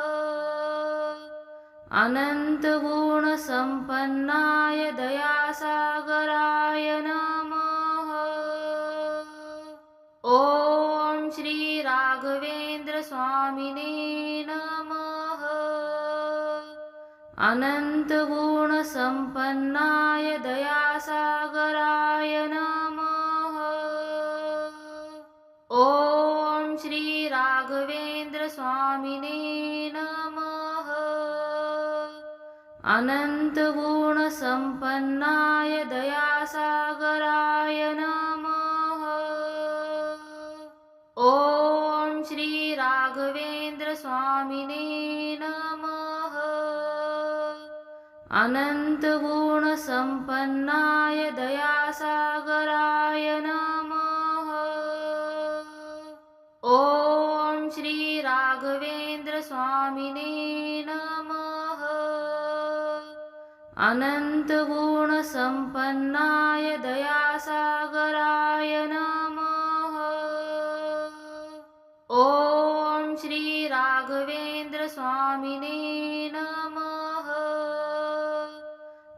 अनन्तगुणसम्पन्नाय दयासागराय नमः। ॐ श्री राघवेंद्र स्वामिने नमः। अनन्तगुणसम्पन्नाय दयासागराय नमः। ॐ श्री राघवेंद्र स्वामिने नमः। अनन्तगुणसम्पन्नाय दयासागराय नमः। ॐ श्री राघवेंद्र स्वामिने नमः। अनन्तगुणसम्पन्नाय दयासागराय नमः। ॐ श्री राघवेंद्र स्वामिने नमः। अनन्तगुणसम्पन्नाय दयासागराय नमः। ॐ श्री राघवेंद्र स्वामिने नमः।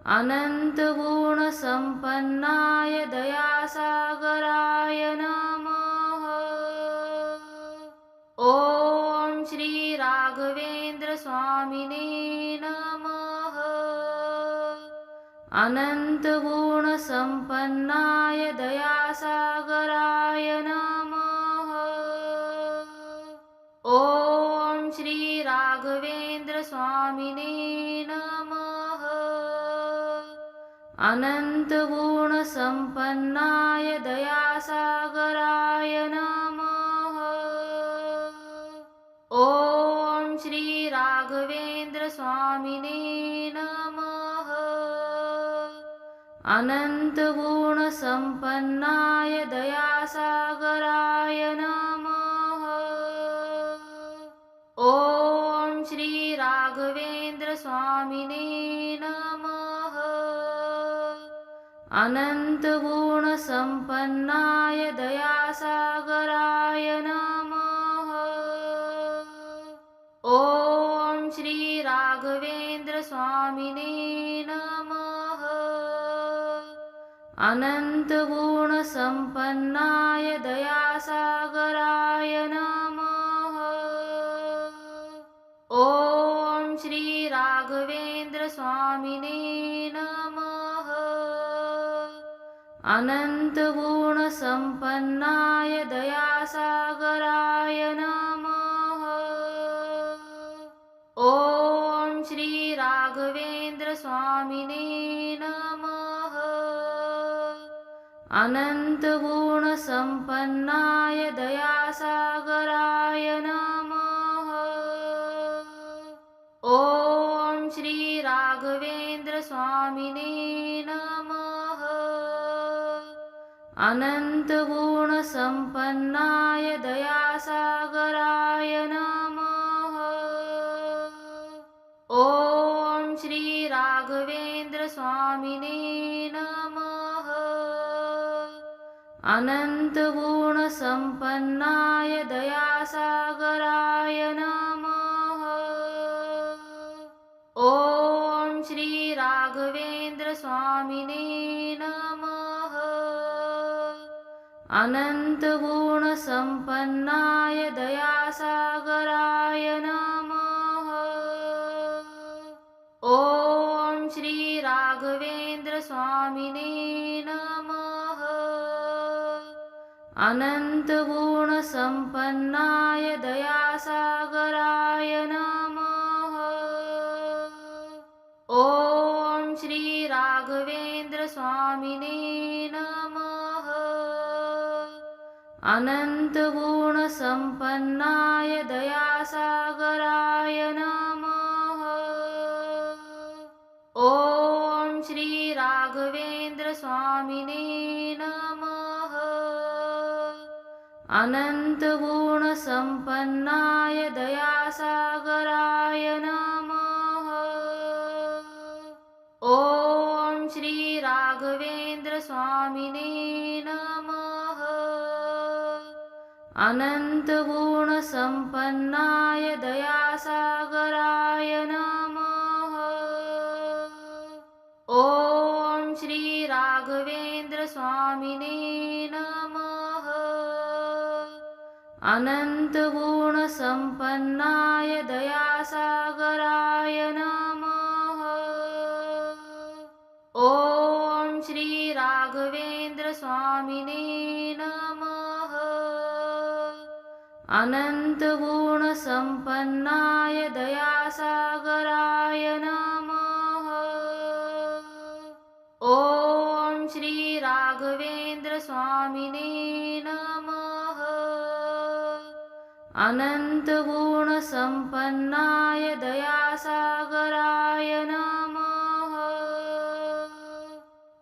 अनन्तगुणसम्पन्नाय दयासागराय नमः। ॐ श्री राघवेंद्र स्वामिने नमः। अनन्तगुणसम्पन्नाय दयासागराय नमः। ॐ श्री राघवेंद्र स्वामिने नमः। अनन्तगुणसम्पन्नाय दयासागराय नमः। राघवेंद्र स्वामिने नमः। अनंत गुण संपन्नाय दयासागराय नमः। ओम श्री राघवेंद्र स्वामिने नमः। अनंत गुण संपन्नाय दयासागराय नमः। ओम श्री राघवेंद्र स्वामिने नमः। अनंत गुण संपन्नाय दयासागराय नमः। ओम श्री राघवेंद्र स्वामिने नमः। अनंत गुण संपन्नाय दयासागराय नमः। ओम श्री राघवेंद्र स्वामिने नमः। अनंत गुण संपन्नाय दयासागराय नमः। ओम श्री राघवेंद्र स्वामिने नमः। अनंत गुण संपन्नाय दयासागराय नमः। ओम श्री राघवेंद्र स्वामिने नमः। अनंत गुण संपन्नाय दयासागराय नमः। ओम श्री राघवेंद्र स्वामिने नमः। अनंत गुण संपन्नाय दयासागराय नमः। ओम श्री राघवेंद्र स्वामिने नमः। अनंत गुण संपन्नाय दयासागराय नमः। ओम श्री राघवेंद्र स्वामिने नमः। अनंत गुण संपन्नाय दयासागराय नमः। ओम श्री राघवेंद्र स्वामिने नमः। अनंत गुण संपन्नाय दयासागराय नमः। ओम श्री राघवेंद्र स्वामिने नमः। अनंत गुण संपन्नाय दयासागराय नमः। ओम श्री राघवेंद्र स्वामिने नमः। अनंत गुण संपन्नाय दयासागराय नमः। ओम श्री राघवेंद्र स्वामिने नमः। अनंत गुण संपन्नाय दयासागराय नमः। ओम श्री राघवेंद्र स्वामिने नमः। अनंत गुण संपन्नाय दयासागराय नमः।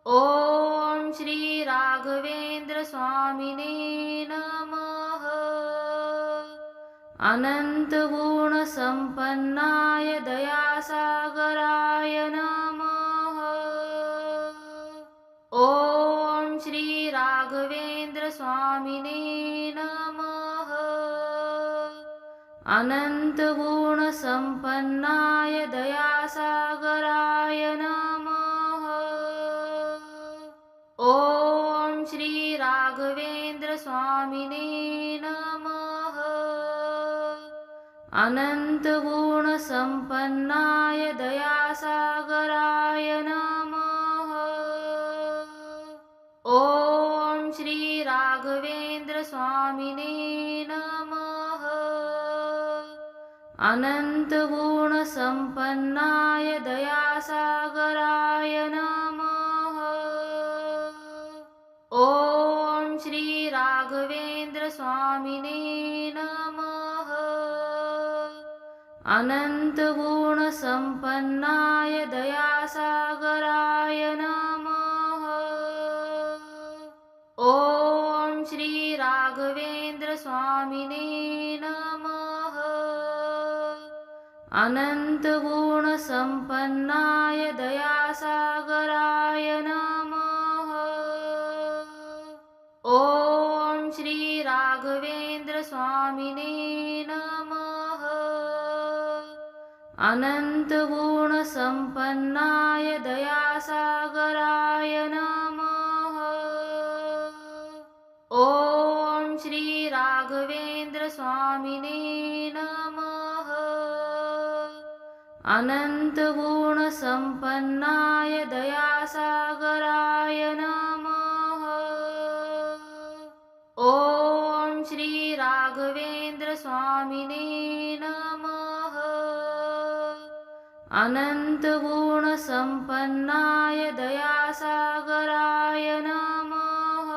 ओम श्री राघवेंद्र स्वामिने नमः। अनंत गुण संपन्नाय दयासागराय नमः। ओम श्री राघवेंद्र स्वामिने नमः। अनंत गुण संपन्नाय दयासागराय नमः। ओम श्री राघवेंद्र स्वामिने नमः। अनंत गुण संपन्नाय दयासागराय नमः। ओम श्री राघवेंद्र स्वामिने नमः। अनंत गुण संपन्नाय दयासागराय नमः। ओम श्री राघवेंद्र स्वामिने नमः। अनन्तगुणसम्पन्नाय दयासागराय नमः। ॐ श्री राघवेंद्र स्वामिने नमः। अनन्तगुणसम्पन्नाय दयासागराय नमः। ॐ श्री राघवेंद्र स्वामिने नमः। अनन्तगुणसम्पन्नाय दयासागराय नमः। ॐ श्री राघवेंद्र स्वामिने नमः। अनन्तगुणसम्पन्नाय दयासागराय नमः। ॐ श्री राघवेंद्र स्वामिने नमः। अनन्तगुणसम्पन्नाय दयासागराय नमः।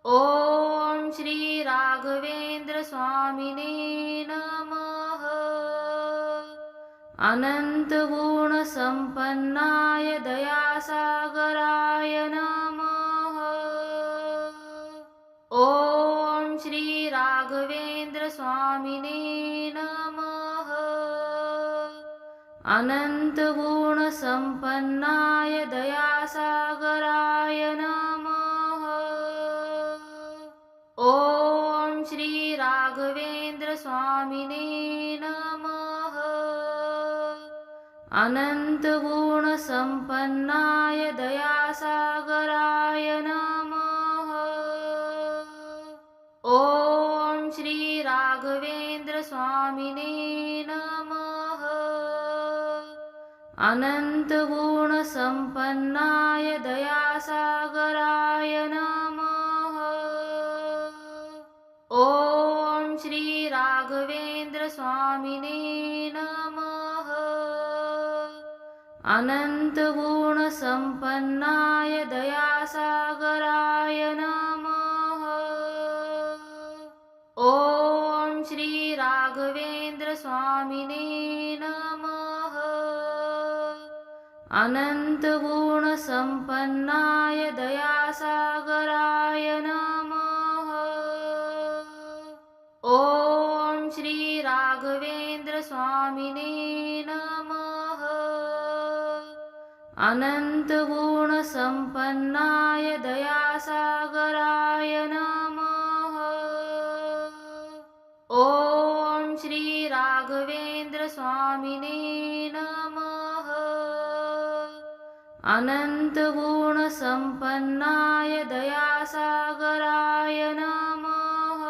ॐ श्री राघवेंद्र स्वामिने नमः। अनन्तगुणसम्पन्नाय दयासागराय नमः। ॐ श्री राघवेंद्र स्वामिने नमः। अनन्तगुणसम्पन्नाय दयासागराय नमः। ॐ श्री राघवेंद्र स्वामिने नमः। अनन्तगुणसम्पन्नाय दयासागराय नमः। ॐ श्री राघवेंद्र स्वामिने नमः। अनन्तगुणसम्पन्नाय दयासागराय नमः। ॐ श्री राघवेंद्र स्वामिने नमः। अनन्तगुणसम्पन्नाय दयासागराय नमः। ॐ श्री राघवेंद्र स्वामिने नमः। अनन्तगुणसम्पन्नाय दयासागराय नमः। ॐ श्री राघवेंद्र स्वामिने नमः। अनन्तगुणसम्पन्नाय दयासागराय नमः। ॐ श्री राघवेंद्र स्वामिने नमः। अनन्तगुणसम्पन्नाय दयासागराय नमः।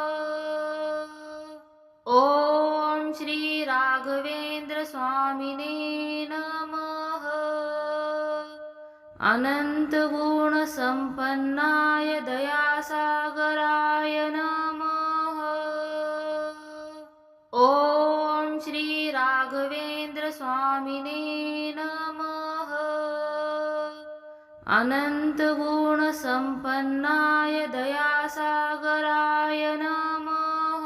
ॐ श्री राघवेंद्र स्वामिने नमः। अनन्तगुणसम्पन्नाय दयासागराय नमः। ॐ श्री राघवेंद्र स्वामिने नमः। अनन्तगुणसम्पन्नाय दयासागराय नमः।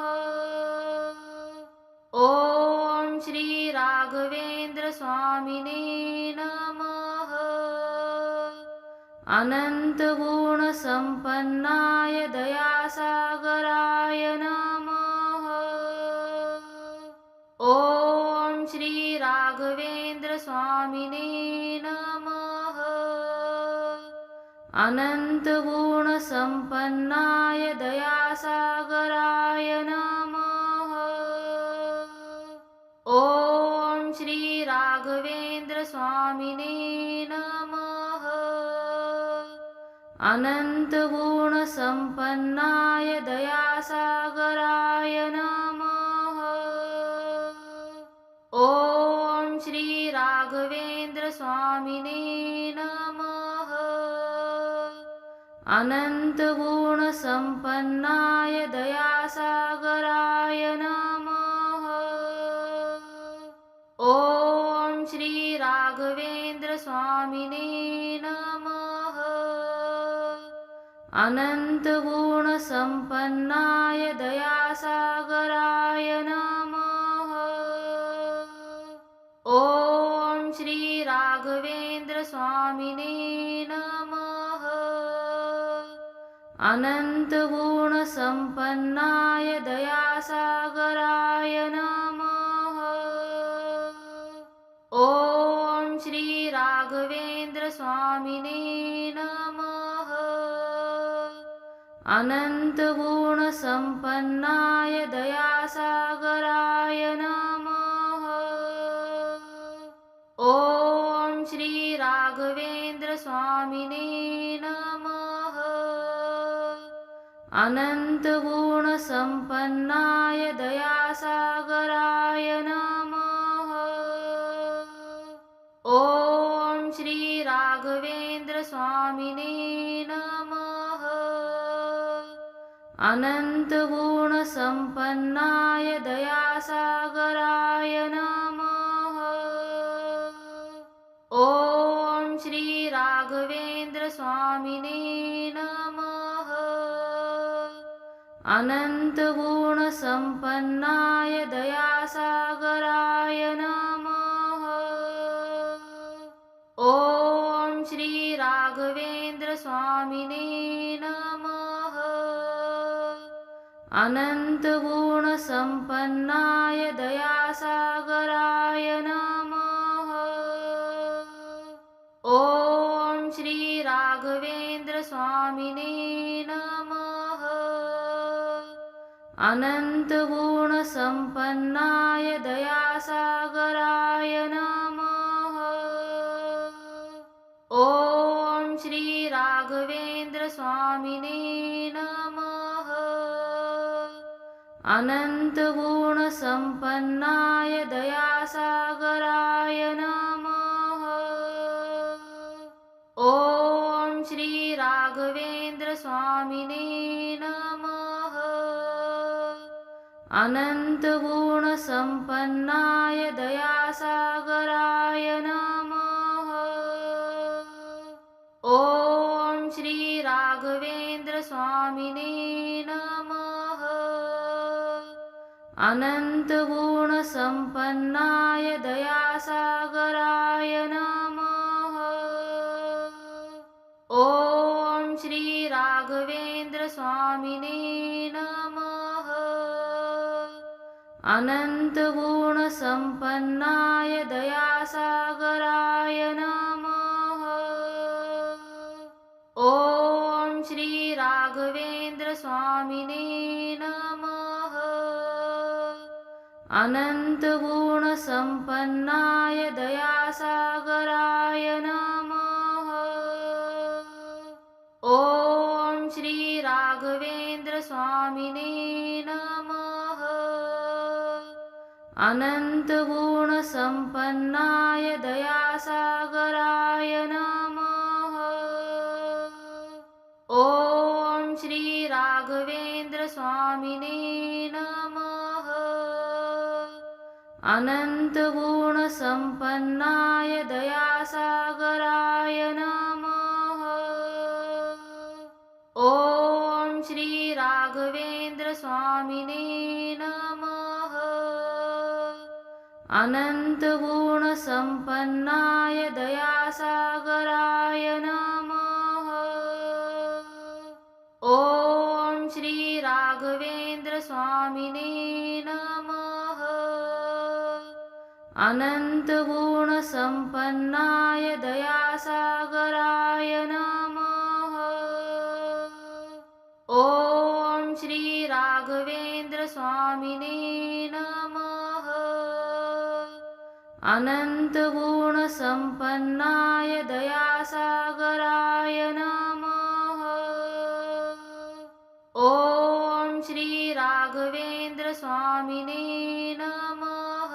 ॐ श्री राघवेंद्र स्वामिने नमः। अनन्तगुणसम्पन्नाय दयासागराय नमः। ॐ श्री राघवेंद्र स्वामिने नमः। अनन्तगुणसम्पन्नाय दयासागराय नमः। ॐ श्री राघवेंद्र स्वामिने नमः। अनन्तगुणसम्पन्नाय दयासागराय नमः। ॐ श्री राघवेंद्र स्वामिने नमः। अनन्तगुणसम्पन्नाय दयासागराय नमः। ॐ श्री राघवेंद्र स्वामिने नमः। अनन्तगुणसम्पन्नाय दयासागराय नमः। राघवेंद्र स्वामिने नमः। अनंत गुण संपन्नाय दयासागराय नमः। ओम श्री राघवेंद्र स्वामिने नमः। अनंत गुण संपन्नाय दयासागराय नमः। ओम श्री राघवेंद्र स्वामिने नमः। अनंत गुण संपन्नाय दयासागराय नमः। ओम श्री राघवेंद्र स्वामिने नमः। अनंत गुण संपन्नाय दयासागराय नमः। ओम श्री राघवेंद्र स्वामिने नमः। अनंत गुण संपन्नाय दयासागराय नमः। ओम श्री राघवेंद्र स्वामिने नमः। अनंत गुण संपन्नाय दयासागराय नमः। ओम श्री राघवेंद्र स्वामिने नमः। अनंत गुण संपन्नाय दयासागराय नमः। ओम श्री राघवेंद्र स्वामिने नमः। अनंत गुण संपन्नाय दयासागराय नमः। ओम श्री राघवेंद्र स्वामिने नमः। अनंत गुण संपन्नाय दयासागराय नमः। ओम श्री राघवेंद्र स्वामिने नमः। अनंत गुण संपन्नाय दयासागराय नमः। ओम श्री राघवेंद्र स्वामिने नमः। अनंत गुण संपन्नाय दयासागराय नमः। ओम श्री राघवेंद्र स्वामिने नमः। अनंत गुण संपन्नाय दयासागराय नमः। ओम श्री राघवेंद्र स्वामिने नमः। अनंत गुण संपन्नाय दयासागराय नमः। ओम श्री राघवेंद्र स्वामिने नमः। अनंत गुण संपन्नाय दयासागराय नमः। ओम श्री राघवेंद्र स्वामिने नमः। अनंत गुण संपन्नाय दयासागराय नमः। ओम श्री राघवेंद्र स्वामिने नमः। अनंत गुण संपन्नाय दयासागराय नमः। ओम श्री राघवेंद्र स्वामिने नमः। अनंत गुण संपन्नाय दयासागराय नमः। ओम श्री राघवेंद्र स्वामिने नमः।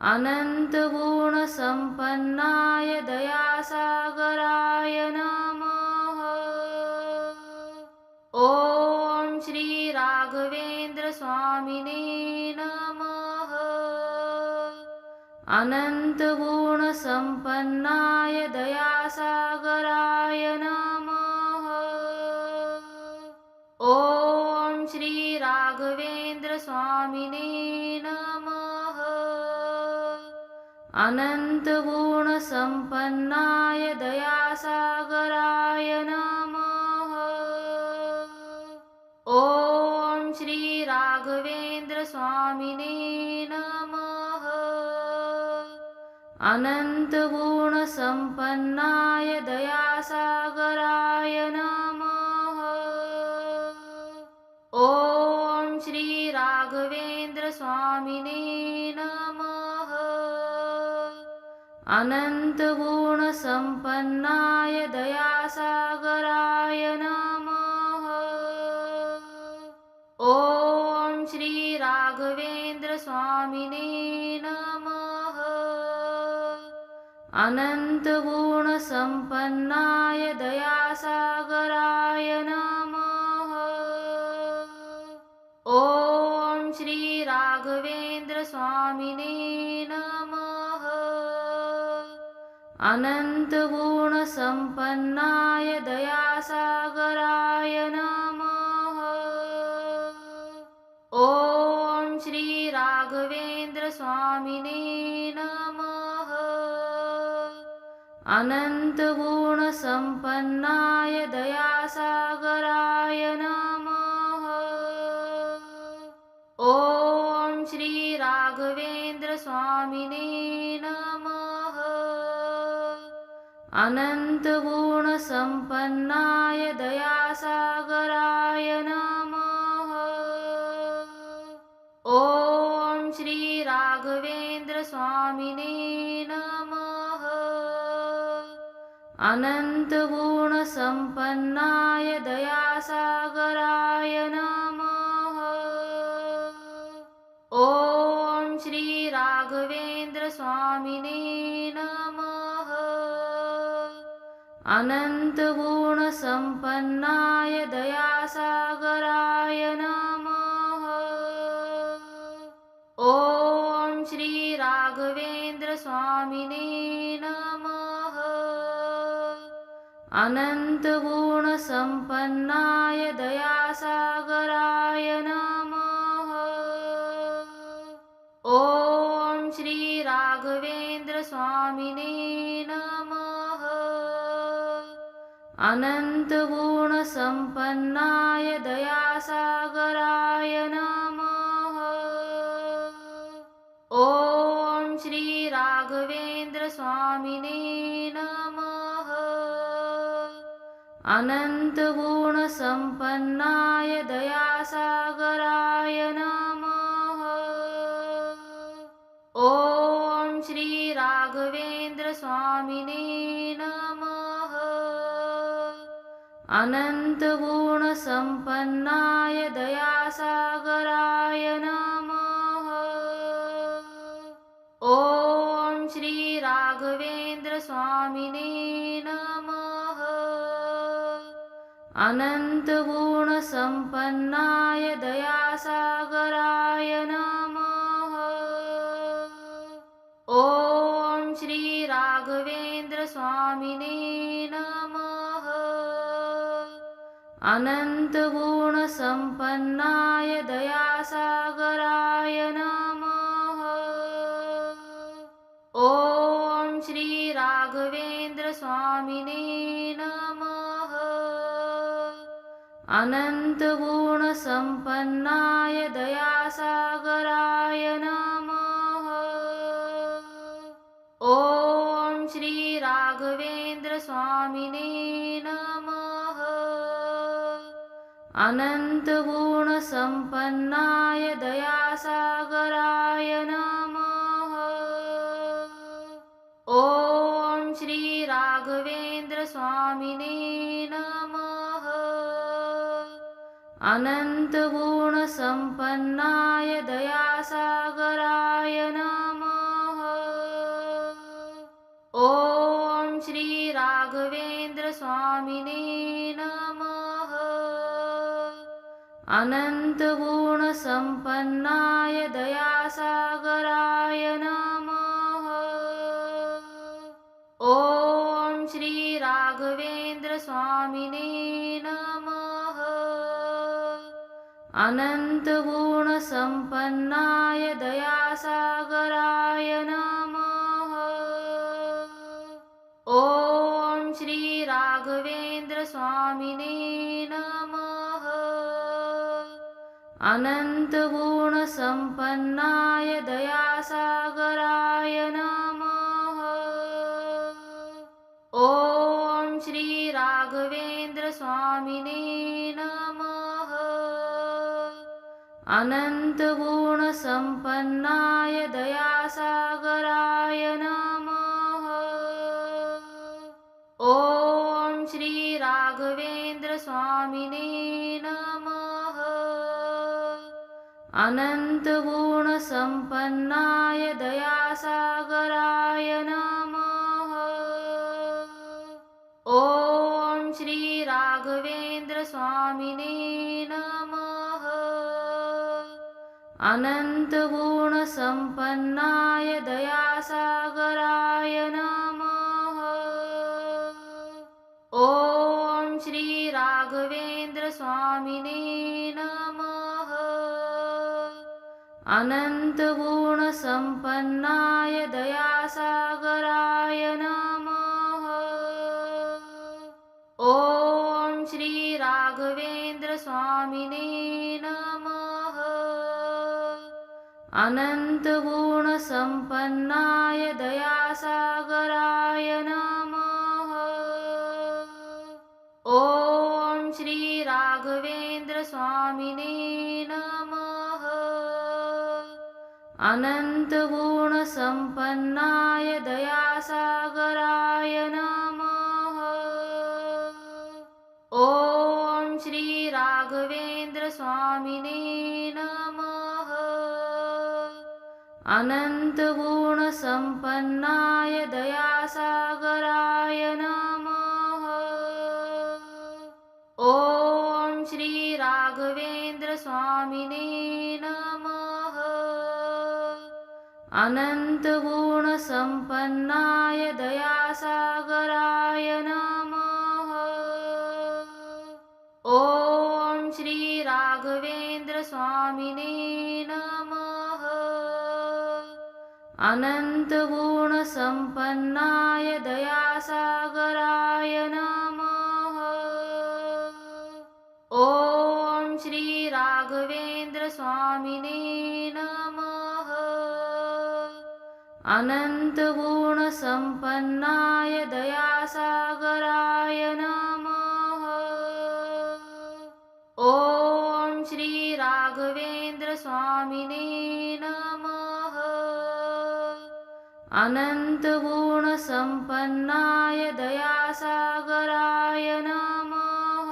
अनंत गुण संपन्नाय दयासागराय नमः। ओम श्री राघवेंद्र स्वामिने नमः। अनंत गुण संपन्नाय दयासागराय नमः। ओम श्री राघवेंद्र स्वामिने नमः। अनन्तगुणसम्पन्नाय दयासागराय नमः। ॐ श्री राघवेन्द्र स्वामिने नमः। अनन्तगुणसम्पन्नाय दयासागराय नमः। ॐ श्री राघवेन्द्र स्वामिने नमः। अनन्तगुणसम्पन्नाय दयासागराय नमः। ॐ श्री राघवेन्द्र स्वामिने नमः। अनन्तगुणसम्पन्नाय दयासागराय नमः। ॐ श्री राघवेन्द्र स्वामिने नमः। अनन्तगुणसम्पन्नाय दयासागराय नमः। ॐ श्री राघवेन्द्र स्वामिने नमः। अनन्तगुणसम्पन्नाय दयासागराय नमः। ॐ श्री राघवेन्द्र स्वामिने नमः। अनन्तगुणसम्पन्नाय दयासागराय नमः। ॐ श्री राघवेन्द्र स्वामिने नमः। अनन्तगुणसम्पन्नाय दयासागराय नमः। ॐ श्री राघवेन्द्र स्वामिने नमः। अनन्तगुणसम्पन्नाय दयासागराय नमः। ॐ श्री राघवेन्द्र स्वामिने नमः। अनन्तगुणसम्पन्नाय दयासागराय नमः। ॐ श्री राघवेन्द्र स्वामिने नमः। अनन्तगुणसम्पन्नाय दयासागराय नमः। ॐ श्री राघवेन्द्र स्वामिने नमः। अनन्तगुणसम्पन्नाय दयासागराय नमः। ॐ श्री राघवेन्द्र स्वामिने नमः। अनन्तगुणसम्पन्नाय दयासागराय नमः। ॐ श्री राघवेन्द्र स्वामिने नमः। अनन्तगुणसम्पन्नाय दयासागराय नमः। ॐ श्री राघवेन्द्र स्वामिने नमः। अनन्तगुणसम्पन्नाय दयासागराय नमः। ॐ श्री राघवेन्द्र स्वामिने नमः। अनन्तगुणसम्पन्नाय दयासागराय नमः। ॐ श्री राघवेन्द्र स्वामिने नमः। अनन्तगुणसम्पन्नाय दयासागराय नमः। ॐ श्री राघवेन्द्र स्वामिने नमः। अनन्तगुणसम्पन्नाय दयासागराय नमः। ॐ श्री राघवेन्द्र स्वामिने नमः। अनन्तगुणसम्पन्नाय दयासागराय नमः। ॐ श्री राघवेन्द्र स्वामिने नमः। अनन्तगुणसम्पन्नाय दयासागराय नमः। स्वामिने नमः। अनन्तगुणसम्पन्नाय दयासागराय नमः। ॐ श्री राघवेन्द्र स्वामिने नमः। अनन्तगुणसम्पन्नाय दयासागराय नमः। ॐ श्री राघवेन्द्र स्वामिने नमः। अनन्तगुणसम्पन्नाय दयासागराय नमः। ॐ श्री राघवेन्द्र स्वामिने नमः। अनन्तगुणसम्पन्नाय दयासागराय नमः। ॐ श्री राघवेन्द्र स्वामिने नमः। अनन्तगुणसम्पन्नाय दयासागराय नमः। ॐ श्री राघवेन्द्र स्वामिने नमः। अनन्तगुणसम्पन्नाय दयासागराय नमः। ॐ श्री राघवेन्द्र स्वामिने नमः। अनन्तगुणसम्पन्नाय दयासागराय नमः। ॐ श्री राघवेन्द्र स्वामिने नमः। अनन्तगुणसम्पन्नाय दयासागराय नमः। ॐ श्री राघवेन्द्र स्वामिने नमः। अनन्तगुणसम्पन्नाय दयासागराय नमः। ॐ श्री राघवेन्द्र स्वामिने नमः। अनन्तगुणसम्पन्नाय दयासागराय नमः। ॐ श्री राघवेन्द्र स्वामिने नमः। अनन्तगुणसम्पन्नाय दयासागराय नमः। ॐ श्री राघवेन्द्र स्वामिने नमः। अनन्तगुणसम्पन्नाय दयासागराय नमः।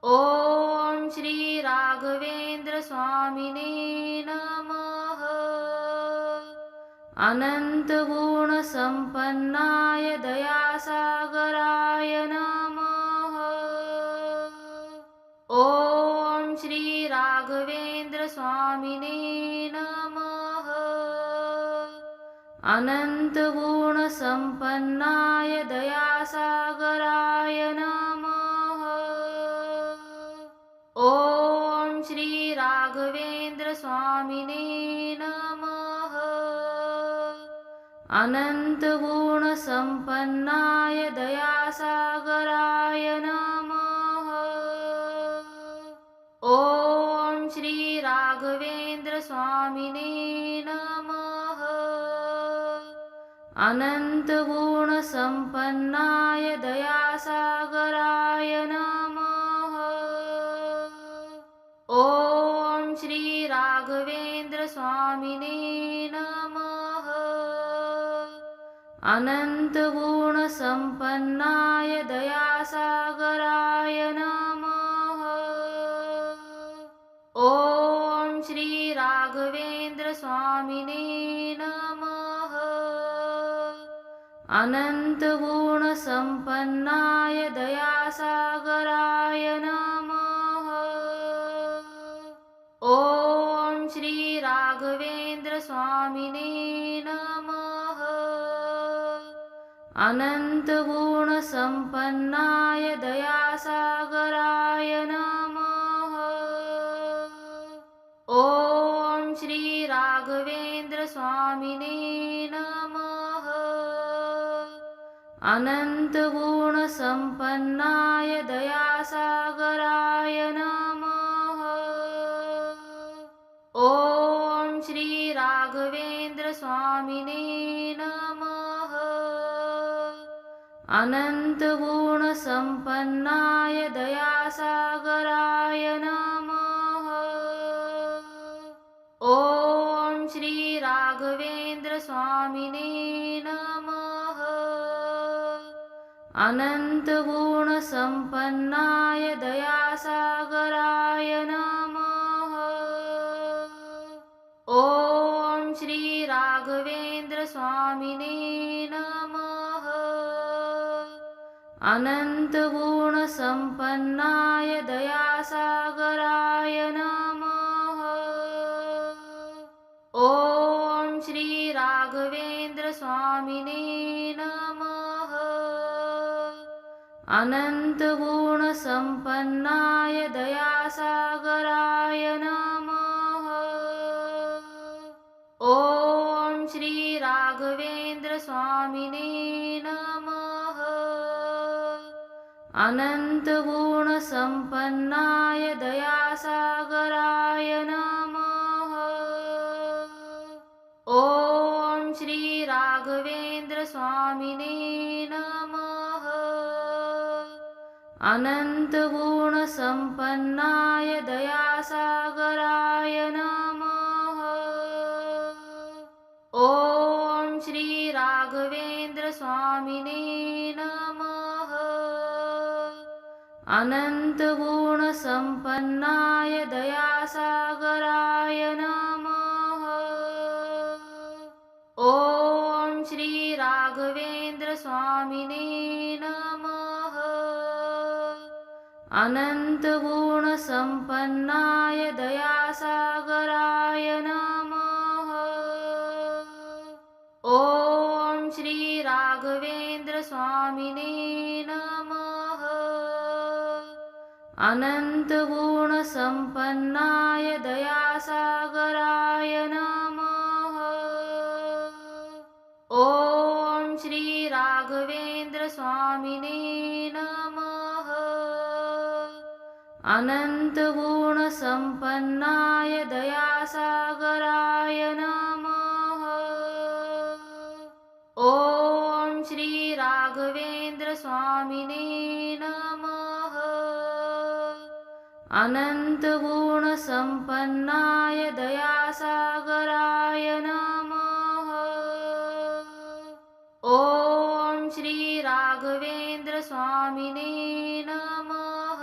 ॐ श्री राघवेन्द्र स्वामिने नमः। अनन्तगुणसम्पन्नाय दयासागराय नमः। ॐ श्री राघवेन्द्र स्वामिने नमः। अनन्तगुणसम्पन्नाय दयासागराय नमः। ॐ श्री राघवेन्द्र स्वामिने नमः। अनन्तगुणसम्पन्नाय दयासागराय नमः। ॐ श्री राघवेन्द्र स्वामिने नमः। अनन्तगुणसम्पन्नाय दयासागराय नमः। ॐ श्री राघवेन्द्र स्वामिने नमः। अनन्तगुणसम्पन्नाय दयासागराय नमः। ॐ श्री राघवेन्द्र स्वामिने नमः। अनन्तगुणसम्पन्नाय दयासागराय नमः। ॐ श्री राघवेन्द्र स्वामिने नमः। अनन्तगुणसम्पन्नाय दयासागराय नमः। ॐ श्री राघवेन्द्र स्वामिने नमः। अनन्तगुणसम्पन्नाय दयासागराय नमः। ॐ श्री राघवेंद्र स्वामिने नमः। अनन्तगुणसम्पन्नाय दयासागराय नमः। ॐ श्री राघवेंद्र स्वामिने नमः। अनन्तगुणसम्पन्नाय दयासागराय नमः। ॐ श्री राघवेंद्र स्वामिने नमः। अनन्तगुणसम्पन्नाय दयासागराय नमः। ॐ श्री राघवेंद्र स्वामिने नमः। अनन्तगुणसम्पन्नाय दयासागराय नमः। ॐ श्री राघवेंद्र स्वामिने नमः। अनन्तगुणसम्पन्नाय दयासागराय नमः। ॐ श्री राघवेंद्र स्वामिने नमः। अनन्तगुणसम्पन्नाय दयासागराय नमः। ॐ श्री राघवेंद्र स्वामिने नमः। अनन्तगुणसम्पन्नाय दयासागराय नमः। ॐ श्री राघवेंद्र स्वामिने नमः। अनन्तगुणसम्पन्नाय दयासागराय नमः। ॐ श्री राघवेंद्र स्वामिने नमः। अनन्तगुणसम्पन्नाय दयासागराय नमः। ॐ श्री राघवेंद्र स्वामिने नमः। अनन्तगुणसम्पन्नाय दयासागराय नमः। ॐ श्री राघवेंद्र स्वामिने नमः। अनन्तगुणसम्पन्नाय दयासागराय नमः। ॐ श्री राघवेंद्र स्वामिने नमः।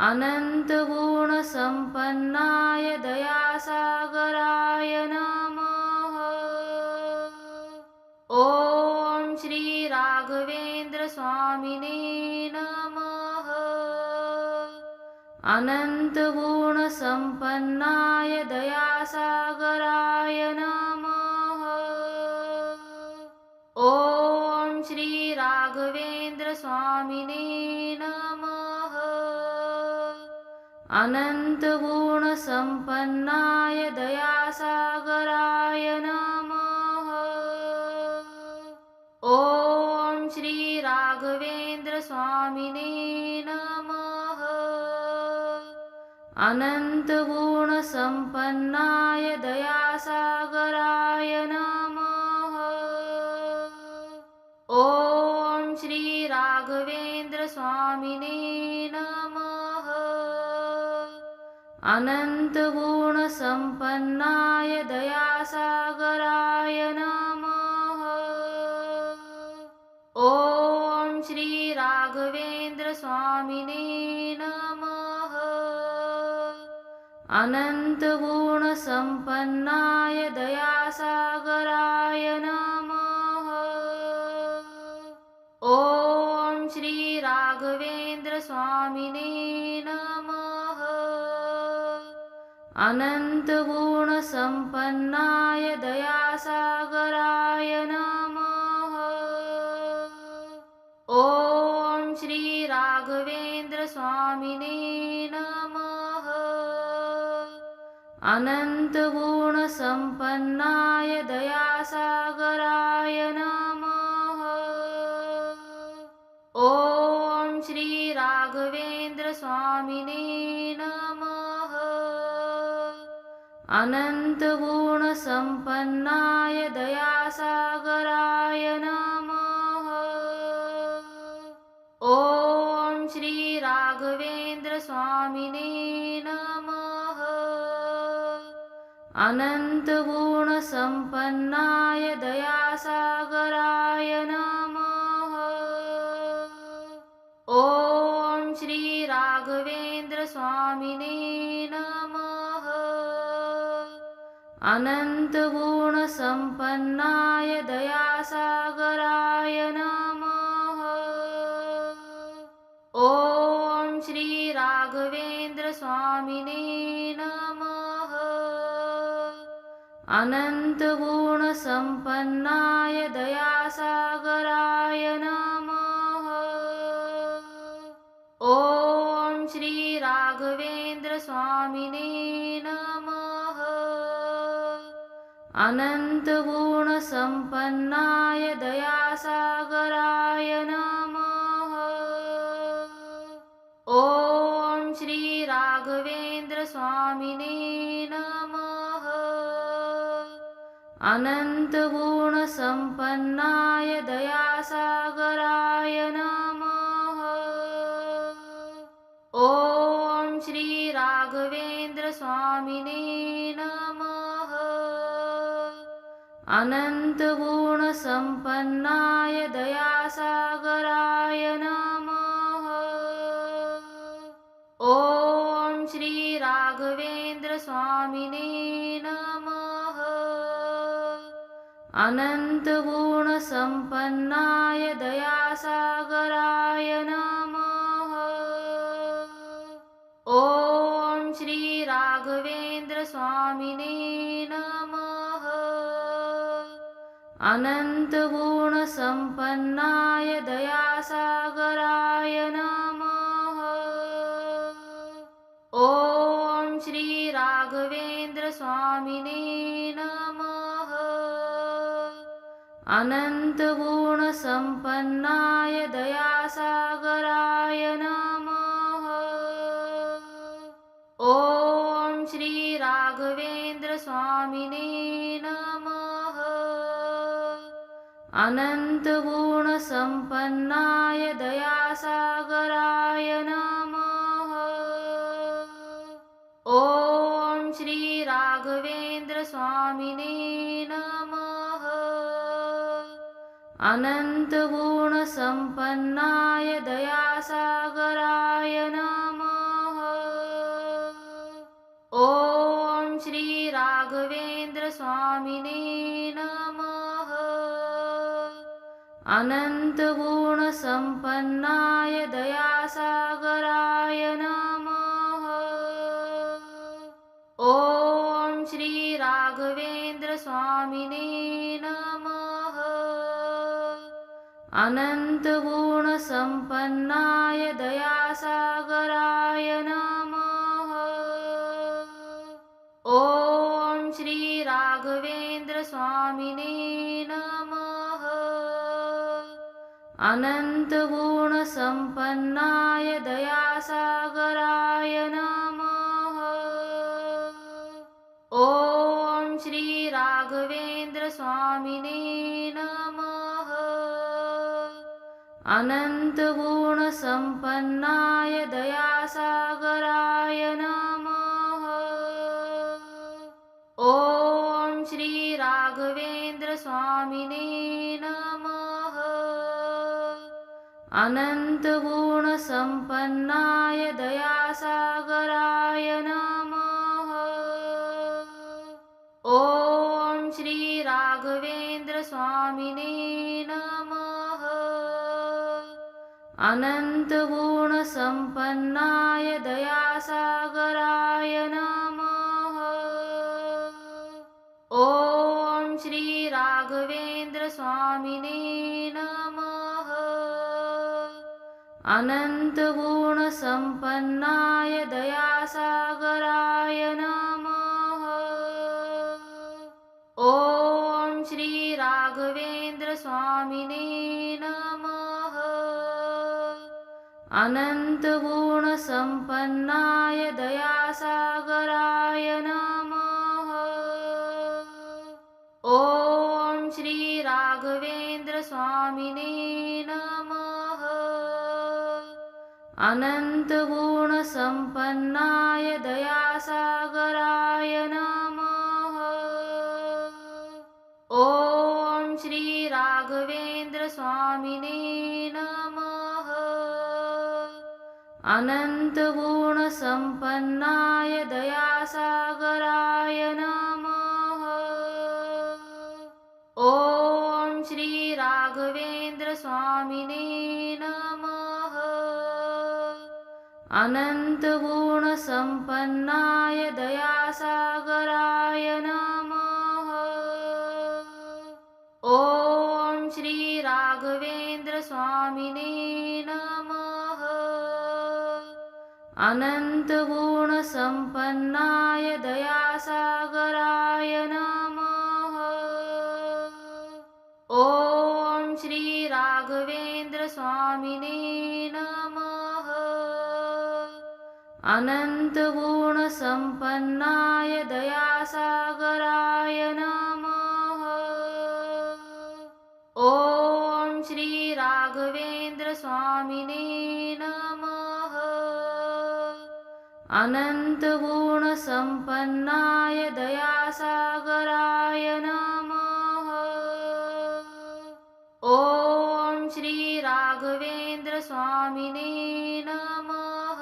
अनन्तगुणसम्पन्नाय दयासागराय नमः। ॐ श्री राघवेंद्र स्वामिने नमः। अनन्तगुणसम्पन्नाय दयासागराय नमः। ॐ श्री राघवेंद्र स्वामिने नमः। अनन्तगुणसम्पन्नाय दयासागराय नमः। ॐ श्री राघवेंद्र स्वामिने नमः। अनन्तगुणसम्पन्नाय दयासागराय नमः। ॐ श्री राघवेंद्र स्वामिने नमः। अनन्तगुणसम्पन्नाय दयासागराय नमः। ॐ श्री राघवेंद्र स्वामिने नमः। अनन्तगुणसम्पन्नाय दयासागराय नमः। ॐ श्री राघवेंद्र स्वामिने नमः। अनन्तगुणसम्पन्नाय दयासागराय नमः। ॐ श्री राघवेंद्र स्वामिने नमः। अनन्तगुणसम्पन्नाय दयासागराय नमः। राघवेंद्र स्वामिने नमः। अनंत गुण संपन्नाय दयासागराय नमः। ओम श्री राघवेंद्र स्वामिने नमः। अनंत गुण संपन्नाय दयासागराय नमः। ओम श्री राघवेंद्र स्वामिने नमः। अनंत गुण संपन्नाय दयासागराय नमः। ओम श्री राघवेंद्र स्वामिने नमः। अनंत गुण संपन्नाय दयासागराय नमः। ओम श्री राघवेंद्र स्वामिने नमः। अनंत गुण संपन्नाय दयासागराय नमः। ओम श्री राघवेंद्र स्वामिने नमः। अनंत गुण संपन्नाय दयासागराय नमः। ओम श्री राघवेंद्र स्वामिने नमः। अनंत गुण संपन्नाय दयासागराय नमः। ओम श्री राघवेंद्र स्वामिने नमः। अनंत गुण संपन्नाय दयासागराय नमः। ओम श्री राघवेंद्र स्वामिने नमः। अनंत गुण संपन्नाय दयासागराय नमः। ओम श्री राघवेंद्र स्वामिने नमः। अनंत गुण संपन्नाय दयासागराय नमः। ओम श्री राघवेंद्र स्वामिने नमः। अनंत गुण संपन्नाय दयासागराय नमः। ओम श्री राघवेंद्र स्वामिने नमः। अनंत गुण संपन्नाय दयासागराय नमः। ओम श्री राघवेंद्र स्वामिने नमः। अनंत गुण संपन्नाय दयासागराय नमः। ओम श्री राघवेंद्र स्वामिने नमः। अनंत गुण संपन्नाय दयासागराय नमः। ओम श्री राघवेंद्र स्वामिने नमः। अनंत गुण संपन्नाय दयासागराय नमः। ओम श्री राघवेंद्र स्वामिने नमः। अनंत गुण संपन्नाय दयासागराय नमः। ओम श्री राघवेंद्र स्वामिने नमः। अनंत गुण संपन्नाय दयासागराय नमः। ओम श्री राघवेंद्र स्वामिने नमः। अनंत गुण संपन्नाय दयासागराय नमः। ओम श्री राघवेंद्र स्वामिने नमः। अनंत गुण संपन्नाय दयासागराय नमः। ओम श्री राघवेंद्र स्वामिने नमः। अनन्तगुणसम्पन्नाय दयासागराय नमः। ॐ श्रीराघवेन्द्रस्वामिने नमः। अनन्तगुणसम्पन्नाय दयासागराय नमः। ॐ श्रीराघवेन्द्रस्वामिने नमः। अनन्तगुणसम्पन्नाय दयासागराय नमः। ॐ श्रीराघवेन्द्रस्वामिने नमः। अनन्तगुणसम्पन्नाय दयासागराय नमः। ॐ श्रीराघवेन्द्रस्वामिने नमः। अनन्तगुणसम्पन्नाय दयासागराय नमः। ॐ श्रीराघवेन्द्रस्वामिने नमः। अनन्तगुणसम्पन्नाय दयासागराय नमः। ॐ श्रीराघवेन्द्रस्वामिने नमः। अनन्तगुणसम्पन्नाय दयासागराय नमः। ॐ श्रीराघवेन्द्रस्वामिने नमः।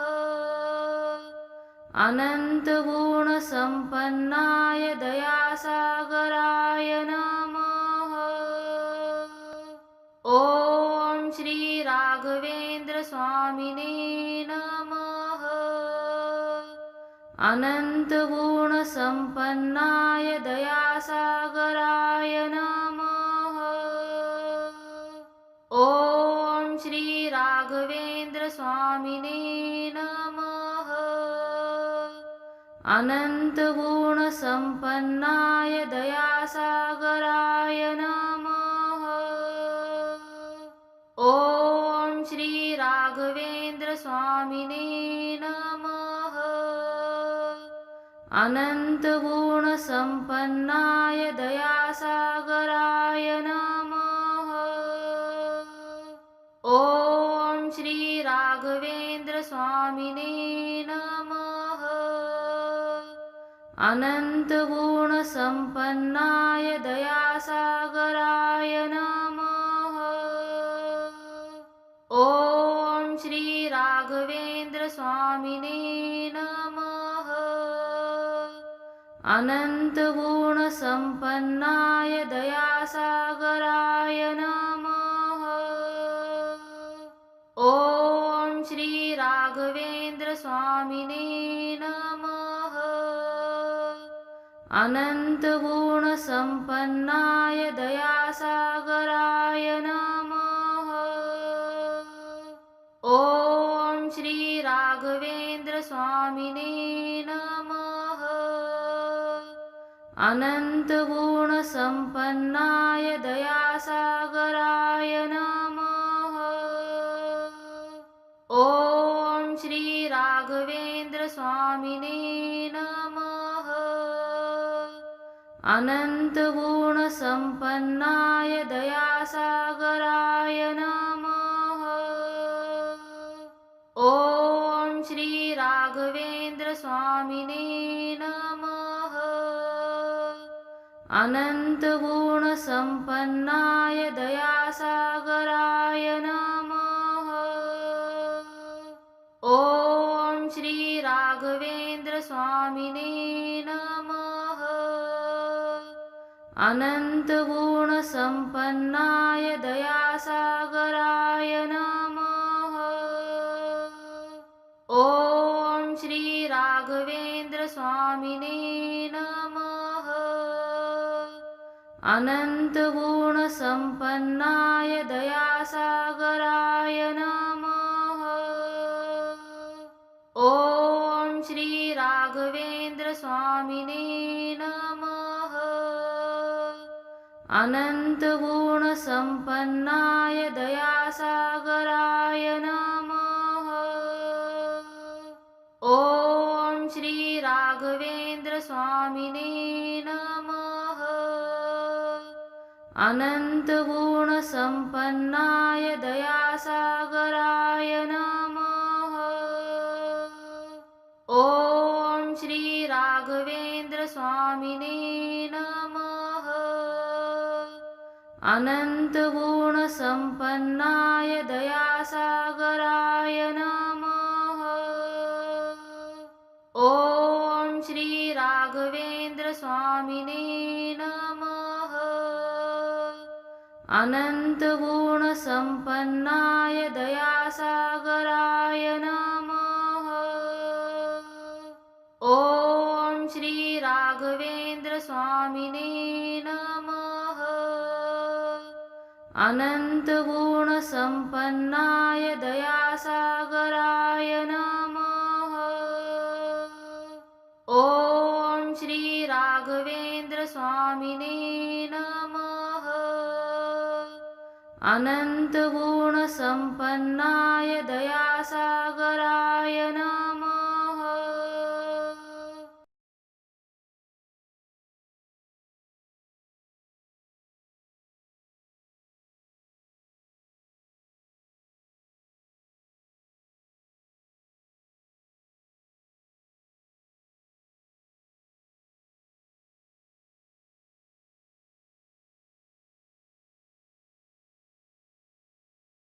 अनन्तगुणसम्पन्नाय दयासागराय नमः। ॐ श्रीराघवेन्द्रस्वामिने नमः। अनन्तगुणसम्पन्नाय दयासागराय नमः। ॐ श्रीराघवेन्द्रस्वामिने नमः। अनन्तगुणसम्पन्नाय दयासागराय नमः। ॐ श्रीराघवेन्द्रस्वामिने नमः। अनन्तगुणसम्पन्नाय दयासागराय नमः। ॐ श्रीराघवेन्द्रस्वामिने नमः। अनन्तगुणसम्पन्नाय दयासागराय नमः। ॐ श्रीराघवेन्द्रस्वामिने नमः। अनन्तगुणसम्पन्नाय दयासागराय नमः। ॐ श्रीराघवेन्द्रस्वामिने नमः। अनन्तगुणसम्पन्नाय दयासागराय नमः। ॐ श्रीराघवेन्द्रस्वामिने नमः। अनन्तगुणसम्पन्नाय दयासागराय नमः। ॐ श्रीराघवेन्द्रस्वामिने नमः। अनन्तगुणसम्पन्नाय दयासागराय नमः। ॐ श्रीराघवेन्द्रस्वामिने नमः। अनन्तगुणसम्पन्नाय दयासागराय नमः। ॐ श्रीराघवेन्द्रस्वामिने नमः। अनन्तगुणसम्पन्नाय दयासागराय नमः। ॐ श्रीराघवेन्द्रस्वामिने नमः। अनन्तगुणसम्पन्नाय दयासागराय नमः। ॐ श्रीराघवेन्द्रस्वामिने नमः। अनन्तगुणसम्पन्नाय दयासागराय नमः। अनन्तगुणसम्पन्नाय दयासागराय नमः। ॐ श्री राघवेन्द्र स्वामिने नमः। अनन्तगुणसम्पन्नाय दयासागराय नमः। ॐ श्री राघवेन्द्र स्वामिने नमः। अनन्तगुणसम्पन्नाय दयासागराय नमः। ॐ श्री राघवेन्द्र स्वामिने नमः। अनन्तगुणसम्पन्नाय दयासागराय नमः। ॐ श्री राघवेन्द्र स्वामिने नमः। अनन्तगुणसम्पन्नाय दयासागराय नमः।